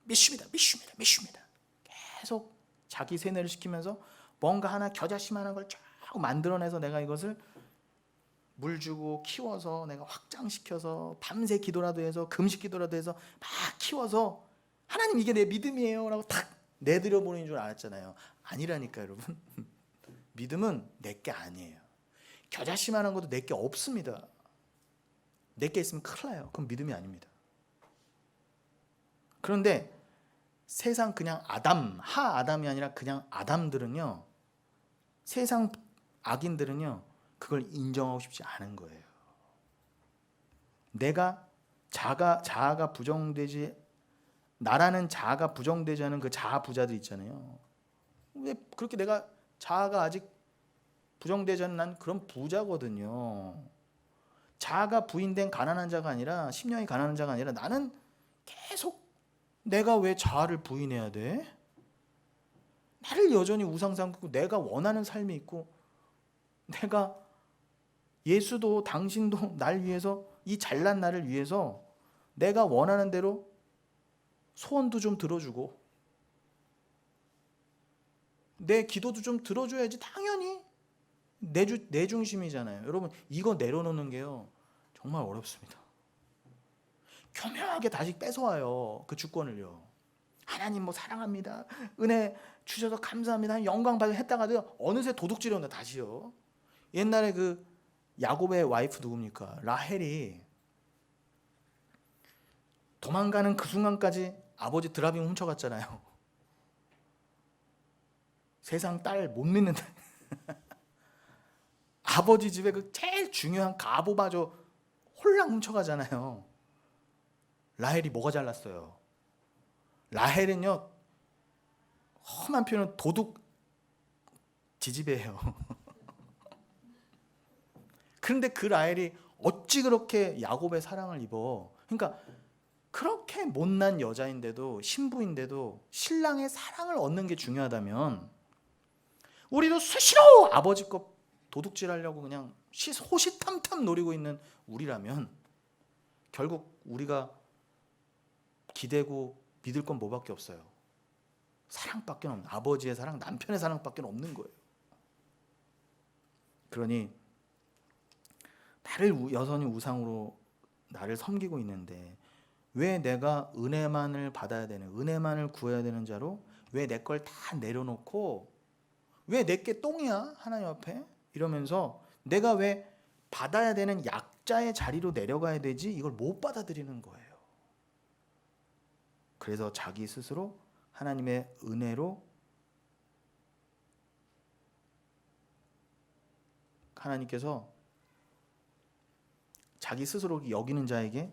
믿습니다. 계속 자기 세뇌를 시키면서 뭔가 하나 겨자씨만한 걸 쫙 만들어내서 내가 이것을 물 주고 키워서 내가 확장시켜서 밤새 기도라도 해서 금식 기도라도 해서 막 키워서 하나님 이게 내 믿음이에요 라고 탁 내드려 보는 줄 알았잖아요. 아니라니까 여러분. 믿음은 내 게 아니에요. 겨자씨만한 것도 내게 없습니다. 내게 있으면 큰일 나요. 그건 믿음이 아닙니다. 그런데 세상 그냥 하 아담이 아니라 그냥 아담들은요, 세상 악인들은요, 그걸 인정하고 싶지 않은 거예요. 내가 자아가 부정되지, 나라는 자아가 부정되지 않은 그 자아 부자들 있잖아요. 왜 그렇게 내가 자아가 아직 부정되지 않은 난 그런 부자거든요. 자아가 부인된 가난한 자가 아니라, 심령이 가난한 자가 아니라, 나는 계속 내가 왜 자아를 부인해야 돼? 나를 여전히 우상 삼고 내가 원하는 삶이 있고, 내가 예수도 당신도 날 위해서, 이 잘난 나를 위해서 내가 원하는 대로 소원도 좀 들어주고 내 기도도 좀 들어줘야지. 당연히 내 중심이잖아요. 여러분, 이거 내려놓는 게요 정말 어렵습니다. 교묘하게 다시 뺏어와요, 그 주권을요. 하나님 뭐 사랑합니다, 은혜 주셔서 감사합니다, 영광 받아 했다가도 어느새 도둑질을 한다 다시요. 옛날에 그 야곱의 와이프 누굽니까? 라헬이 도망가는 그 순간까지 아버지 드라빔 훔쳐갔잖아요. 세상 딸 못 믿는다. 아버지 집에 그 제일 중요한 가보마저 홀랑 훔쳐가잖아요. 라헬이 뭐가 잘났어요? 라헬은요, 험한 표현은 도둑 지지배예요. 그런데 그 라헬이 어찌 그렇게 야곱의 사랑을 입어? 그러니까 그렇게 못난 여자인데도, 신부인데도 신랑의 사랑을 얻는 게 중요하다면, 우리도 수시로 아버지 거 도둑질하려고 그냥 호시탐탐 노리고 있는 우리라면 결국 우리가 기대고 믿을 건 뭐밖에 없어요? 사랑밖에 없는, 아버지의 사랑, 남편의 사랑밖에 없는 거예요. 그러니 나를 여전히 우상으로 나를 섬기고 있는데, 왜 내가 은혜만을 받아야 되는, 은혜만을 구해야 되는 자로 왜 내 걸 다 내려놓고, 왜 내게 똥이야 하나님 앞에 이러면서 내가 왜 받아야 되는 약자의 자리로 내려가야 되지? 이걸 못 받아들이는 거예요. 그래서 자기 스스로 하나님의 은혜로, 하나님께서 자기 스스로 여기는 자에게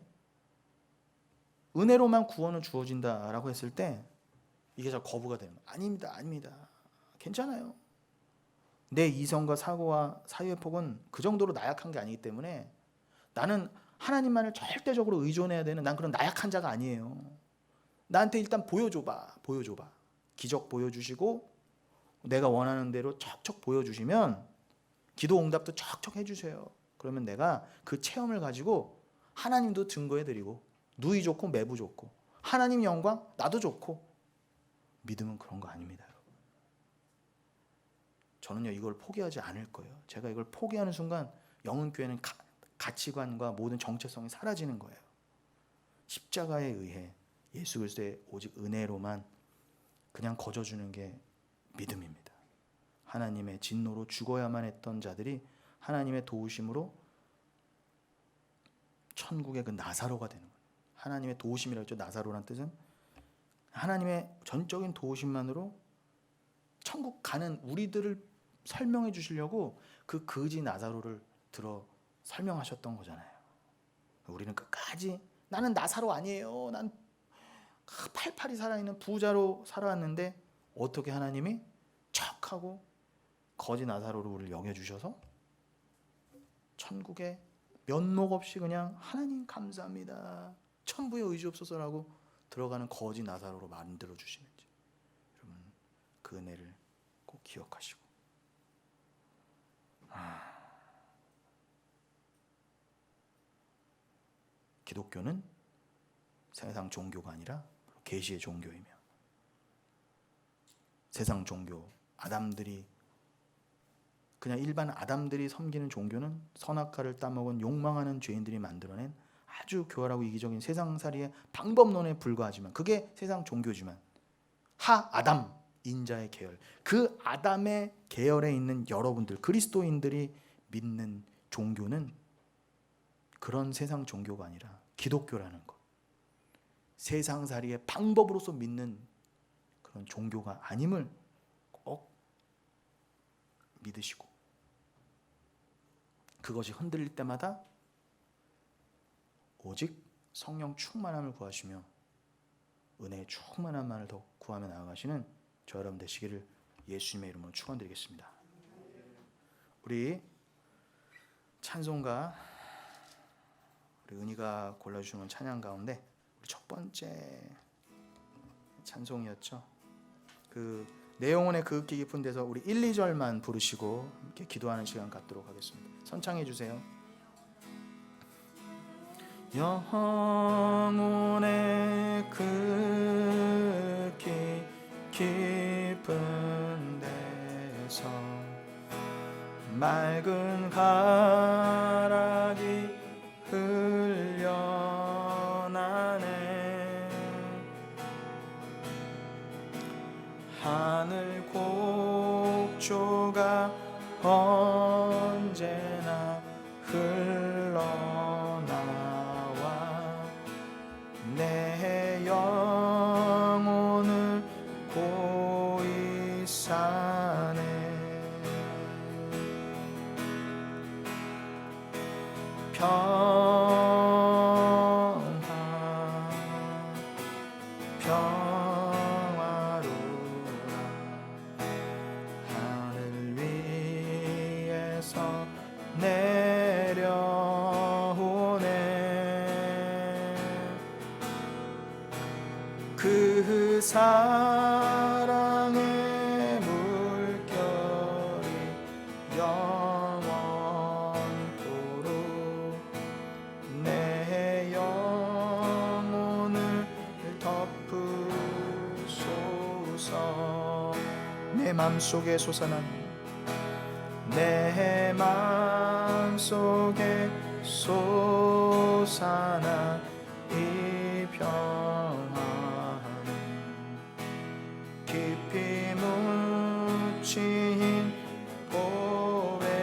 은혜로만 구원은 주어진다라고 했을 때 이게 저 거부가 되는 거예요. 아닙니다, 아닙니다, 괜찮아요. 내 이성과 사고와 사유의 폭은 그 정도로 나약한 게 아니기 때문에 나는 하나님만을 절대적으로 의존해야 되는, 난 그런 나약한 자가 아니에요. 나한테 일단 보여줘봐. 기적 보여주시고 내가 원하는 대로 척척 보여주시면 기도 응답도 척척 해주세요. 그러면 내가 그 체험을 가지고 하나님도 증거해드리고, 누이 좋고 매부 좋고, 하나님 영광 나도 좋고. 믿음은 그런 거 아닙니다, 여러분. 저는요 이걸 포기하지 않을 거예요. 제가 이걸 포기하는 순간 영흥교회는 가치관과 모든 정체성이 사라지는 거예요. 십자가에 의해 예수 그리스도의 오직 은혜로만 그냥 거저주는 게 믿음입니다. 하나님의 진노로 죽어야만 했던 자들이 하나님의 도우심으로 천국의 그 나사로가 되는 거예요. 하나님의 도우심이라고 했죠. 나사로란 뜻은 하나님의 전적인 도우심만으로 천국 가는 우리들을 설명해 주시려고 그 거지 나사로를 들어 설명하셨던 거잖아요. 우리는 끝까지 나는 나사로 아니에요, 난 팔팔이 살아있는 부자로 살아왔는데, 어떻게 하나님이 척하고 거지 나사로를 우리를 여겨주셔서 천국에 면목 없이 그냥 하나님 감사합니다, 천부에 의지없어서라고 들어가는 거지 나사로로 만들어 주시는지, 여러분 그 은혜를 꼭 기억하시고. 기독교는 세상 종교가 아니라 계시의 종교이며, 세상 종교, 아담들이 그냥 일반 아담들이 섬기는 종교는 선악과를 따먹은 욕망하는 죄인들이 만들어낸 아주 교활하고 이기적인 세상살이의 방법론에 불과하지만, 그게 세상 종교지만, 하 아담 인자의 계열, 그 아담의 계열에 있는 여러분들 그리스도인들이 믿는 종교는 그런 세상 종교가 아니라 기독교라는 것, 세상살이의 방법으로서 믿는 그런 종교가 아님을 꼭 믿으시고, 그것이 흔들릴 때마다 오직 성령 충만함을 구하시며 은혜의 충만함만을 더 구하며 나아가시는 저 여러분 되시기를 예수님의 이름으로 축원드리겠습니다. 우리 찬송가, 우리 은희가 골라주는 찬양 가운데 우리 첫 번째 찬송이었죠. 그 내 영혼의 그윽기 깊은 데서 우리 1, 2절만 부르시고 이렇게 기도하는 시간 갖도록 하겠습니다. 선창해 주세요. 영혼의 그윽기 깊은 데서 맑은 가락이 흘려나네. 하늘 곡조가 언제나 흘러나와 내 영혼을 고이 사네. 평화로라 하늘 위에서 내려오네. 그 사랑의 물결이 영원토록 내 영혼을 덮으소서. 내 맘속에 솟아난, 내 맘속에 솟아난 이 평화는 깊이 묻힌 보배로다.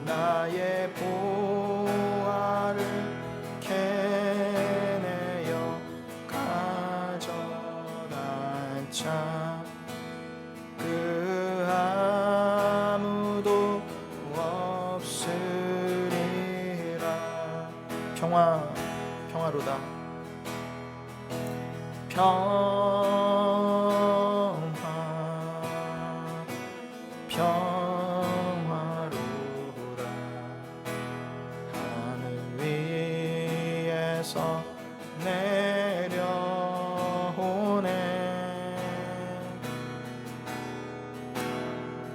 나의 보화를 캐내어 가져다 차. 그 아무도 없으리라. 평화로다. 평화로라 하늘 위에서 내려오네.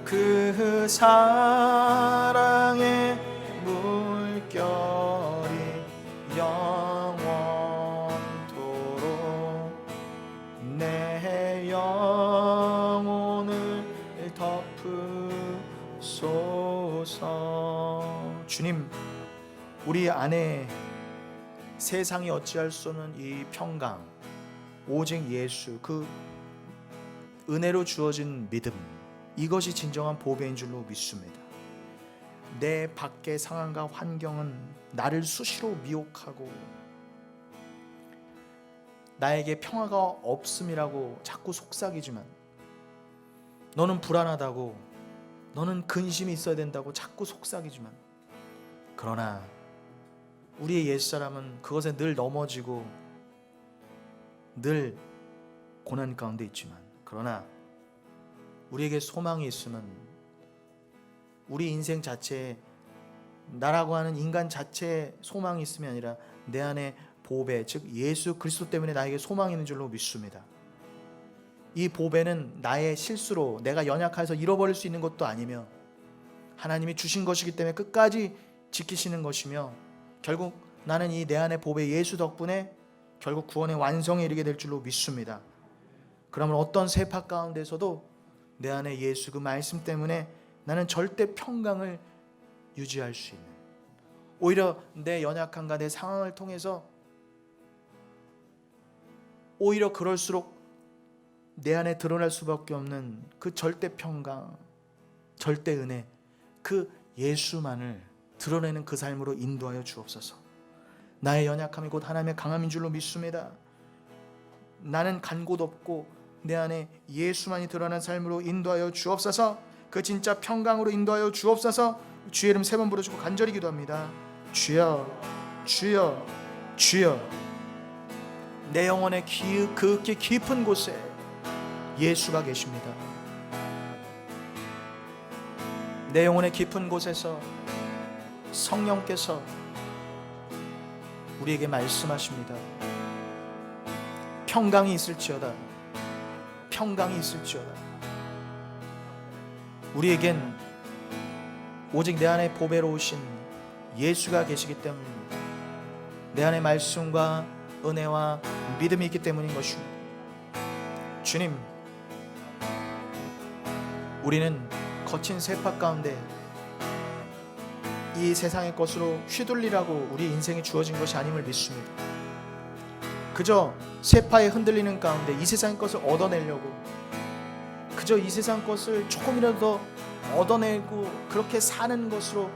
그 사랑의 물결이 영원토록 내 영혼을 덮으소서. 주님, 우리 안에 세상이 어찌할 수 없는 이 평강, 오직 예수, 그 은혜로 주어진 믿음, 이것이 진정한 보배인 줄로 믿습니다. 내 밖의 상황과 환경은 나를 수시로 미혹하고 나에게 평화가 없음이라고 자꾸 속삭이지만, 너는 불안하다고, 너는 근심이 있어야 된다고 자꾸 속삭이지만, 그러나 우리의 옛사람은 그것에 늘 넘어지고 늘 고난 가운데 있지만, 그러나 우리에게 소망이 있으면 우리 인생 자체에, 나라고 하는 인간 자체에 소망이 있음이 아니라 내 안에 보배, 즉 예수 그리스도 때문에 나에게 소망이 있는 줄로 믿습니다. 이 보배는 나의 실수로 내가 연약해서 잃어버릴 수 있는 것도 아니며 하나님이 주신 것이기 때문에 끝까지 지키시는 것이며, 결국 나는 이 내 안의 보배 예수 덕분에 결국 구원의 완성에 이르게 될 줄로 믿습니다. 그러면 어떤 세파 가운데서도 내 안에 예수 그 말씀 때문에 나는 절대 평강을 유지할 수 있는, 오히려 내 연약함과 내 상황을 통해서 오히려 그럴수록 내 안에 드러날 수밖에 없는 그 절대 평강, 절대 은혜, 그 예수만을 드러내는 그 삶으로 인도하여 주옵소서. 나의 연약함이 곧 하나님의 강함인 줄로 믿습니다. 나는 간 곳 없고 내 안에 예수만이 드러난 삶으로 인도하여 주옵소서. 그 진짜 평강으로 인도하여 주옵소서. 주의 이름 3번 부르시고 간절히 기도합니다. 주여, 주여, 주여. 내 영혼의 극히 깊은 곳에 예수가 계십니다. 내 영혼의 깊은 곳에서 성령께서 우리에게 말씀하십니다. 평강이 있을지어다. 평강이 있을지어다. 우리에겐 오직 내 안에 보배로우신 예수가 계시기 때문입니다. 내 안에 말씀과 은혜와 믿음이 있기 때문인 것입니다. 주님, 우리는 거친 세파 가운데 이 세상의 것으로 휘둘리라고 우리 인생이 주어진 것이 아님을 믿습니다. 그저 세파에 흔들리는 가운데 이 세상의 것을 얻어내려고, 그저 이 세상 것을 조금이라도 더 얻어내고 그렇게 사는 것으로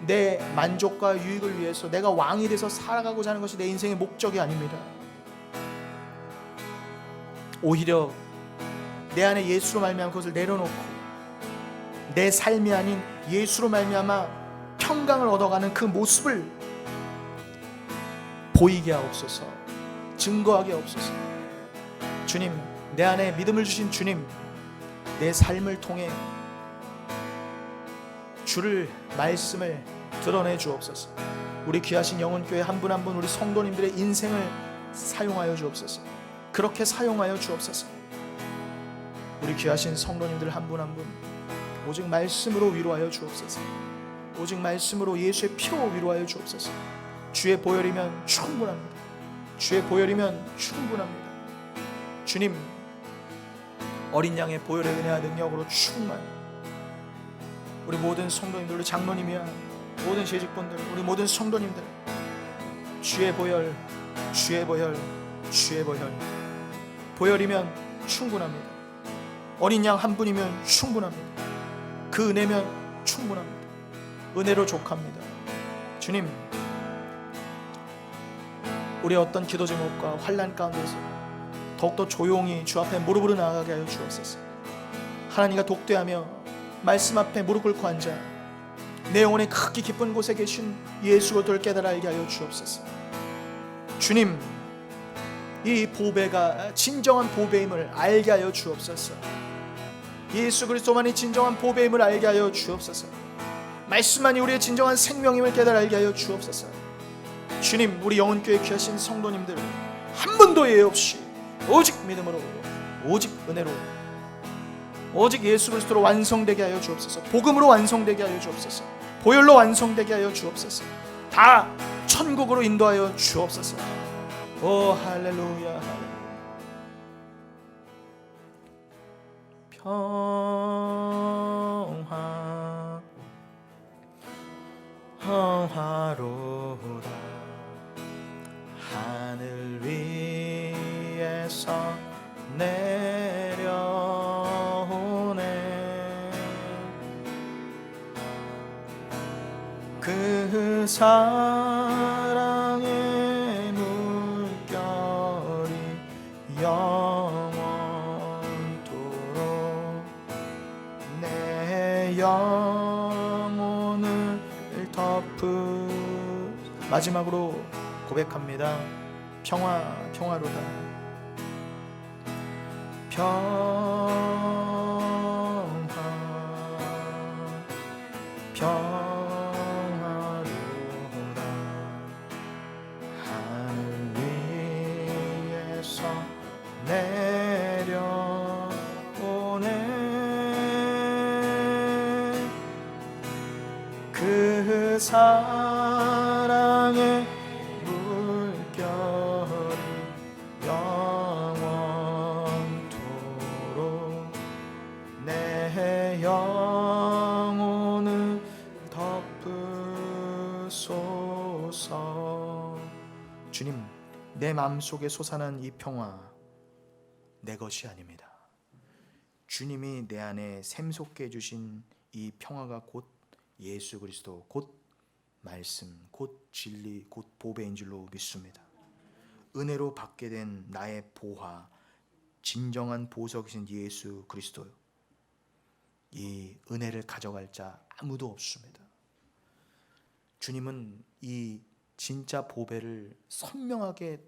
내 만족과 유익을 위해서 내가 왕이 돼서 살아가고자 하는 것이 내 인생의 목적이 아닙니다. 오히려 내 안에 예수로 말미암아 그것을 내려놓고 내 삶이 아닌 예수로 말미암아 평강을 얻어가는 그 모습을 보이게 하옵소서. 증거하게 하옵소서. 주님, 내 안에 믿음을 주신 주님, 내 삶을 통해 주를 말씀을 드러내 주옵소서. 우리 귀하신 영혼교회 한 분 한 분 우리 성도님들의 인생을 사용하여 주옵소서. 그렇게 사용하여 주옵소서. 우리 귀하신 성도님들 한 분 한 분 오직 말씀으로 위로하여 주옵소서. 오직 말씀으로 예수의 피로 위로하여 주옵소서. 주의 보혈이면 충분합니다. 주의 보혈이면 충분합니다. 주님, 어린 양의 보혈의 은혜와 능력으로 충만, 우리 모든 성도님들, 우리 장로님이야 모든 재직분들, 우리 모든 성도님들, 주의 보혈, 주의 보혈, 주의 보혈. 보혈이면 충분합니다. 어린 양 한 분이면 충분합니다. 그 은혜면 충분합니다. 은혜로 족합니다. 주님, 우리의 어떤 기도 제목과 환난 가운데서 더욱더 조용히 주 앞에 무릎으로 나아가게 하여 주옵소서. 하나님과 독대하며 말씀 앞에 무릎 꿇고 앉아 내 영혼의 극히 깊은 곳에 계신 예수 그리스도를 깨달아 알게 하여 주옵소서. 주님, 이 보배가 진정한 보배임을 알게 하여 주옵소서. 예수 그리스도만이 진정한 보배임을 알게 하여 주옵소서. 말씀만이 우리의 진정한 생명임을 깨달아 알게 하여 주옵소서. 주님, 우리 영혼교회 귀하신 성도님들 한 번도 예외 없이 오직 믿음으로, 오직 은혜로, 오직 예수 그리스도로 완성되게 하여 주옵소서. 복음으로 완성되게 하여 주옵소서. 보혈로 완성되게 하여 주옵소서. 다 천국으로 인도하여 주옵소서. 오 할렐루야, 할렐루야. 평화로다. 하늘 위에서 내려오네. 그 사랑의 물결이 영원토록 내 영혼을 마지막으로 고백합니다. 평화로다. 평화로다. 하늘 위에서 내려오네. 그 사랑의 물결이 영원토록 내 영혼을 덮으소서. 주님, 내 마음속에 솟아난 이 평화 내 것이 아닙니다. 주님이 내 안에 샘솟게 해주신 이 평화가 곧 예수 그리스도, 곧 말씀, 곧 진리, 곧 보배인 줄로 믿습니다. 은혜로 받게 된 나의 보화, 진정한 보석이신 예수 그리스도요, 이 은혜를 가져갈 자 아무도 없습니다. 주님은 이 진짜 보배를 선명하게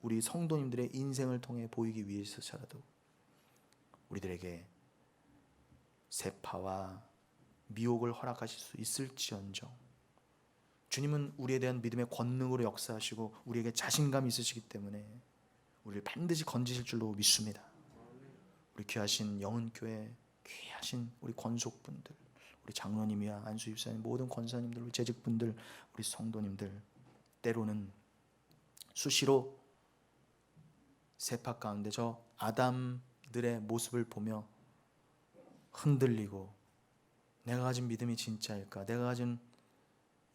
우리 성도님들의 인생을 통해 보이기 위해서라도 우리들에게 세파와 미혹을 허락하실 수 있을지언정, 주님은 우리에 대한 믿음의 권능으로 역사하시고 우리에게 자신감이 있으시기 때문에 우리를 반드시 건지실 줄로 믿습니다. 우리 귀하신 영은교회, 귀하신 우리 권속분들, 우리 장로님이야 안수 집사님, 모든 권사님들, 우리 재직분들, 우리 성도님들, 때로는 수시로 세파 가운데 저 아담들의 모습을 보며 흔들리고, 내가 가진 믿음이 진짜일까, 내가 가진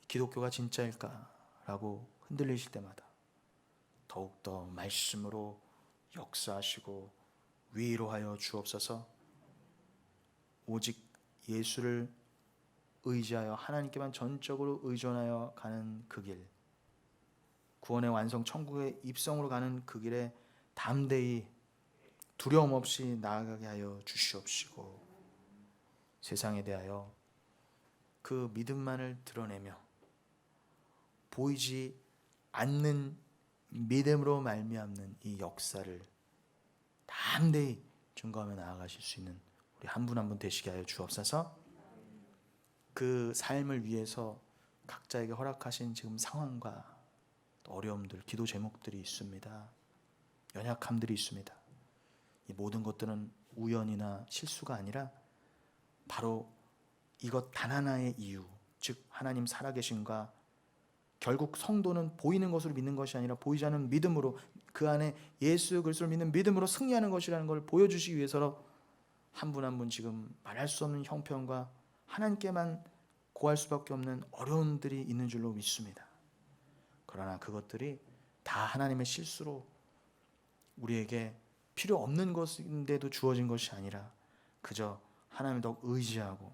기독교가 진짜일까 라고 흔들리실 때마다 더욱더 말씀으로 역사하시고 위로하여 주옵소서. 오직 예수를 의지하여 하나님께만 전적으로 의존하여 가는 그 길, 구원의 완성, 천국의 입성으로 가는 그 길에 담대히 두려움 없이 나아가게 하여 주시옵시고, 세상에 대하여 그 믿음만을 드러내며 보이지 않는 믿음으로 말미암는 이 역사를 담대히 증거하며 나아가실 수 있는 우리 한 분 한 분 되시게 하여 주옵소서. 그 삶을 위해서 각자에게 허락하신 지금 상황과 어려움들, 기도 제목들이 있습니다. 연약함들이 있습니다. 이 모든 것들은 우연이나 실수가 아니라 바로 이것 단 하나의 이유, 즉 하나님 살아계신과, 결국 성도는 보이는 것으로 믿는 것이 아니라 보이지 않는 믿음으로, 그 안에 예수 그리스도를 믿는 믿음으로 승리하는 것이라는 걸 보여주시기 위해서 한 분 한 분 지금 말할 수 없는 형편과 하나님께만 고할 수밖에 없는 어려움들이 있는 줄로 믿습니다. 그러나 그것들이 다 하나님의 실수로 우리에게 필요 없는 것인데도 주어진 것이 아니라 그저 하나님을 더욱 의지하고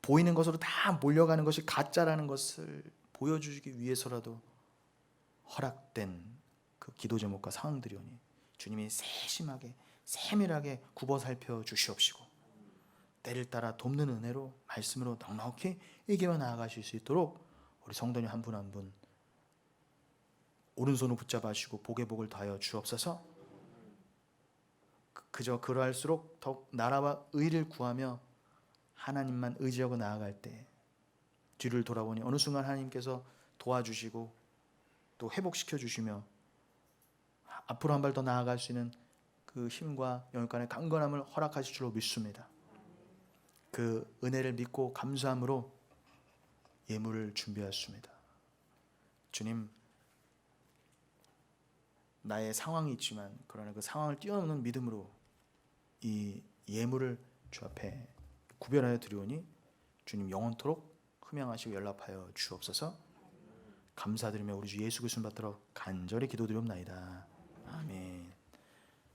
보이는 것으로 다 몰려가는 것이 가짜라는 것을 보여주기 위해서라도 허락된 그 기도 제목과 상황들이오니 주님이 세심하게 세밀하게 굽어 살펴 주시옵시고, 때를 따라 돕는 은혜로 말씀으로 넉넉히 이기며 나아가실 수 있도록 우리 성도님 한 분 한 분 오른손을 붙잡아 주시고 복의 복을 더하여 주옵소서. 그저 그러할수록 더욱 나라와 의를 구하며 하나님만 의지하고 나아갈 때 뒤를 돌아보니 어느 순간 하나님께서 도와주시고 또 회복시켜 주시며 앞으로 한 발 더 나아갈 수 있는 그 힘과 영육간의 강건함을 허락하실 줄로 믿습니다. 그 은혜를 믿고 감사함으로 예물을 준비하였습니다. 주님, 나의 상황이 있지만 그러나 그 상황을 뛰어넘는 믿음으로 이 예물을 주 앞에 구별하여 드리오니 주님 영원토록 흠양하시고 연락하여 주옵소서. 감사드리며 우리 주 예수 그리스도 받들어 간절히 기도드리옵나이다. 아멘.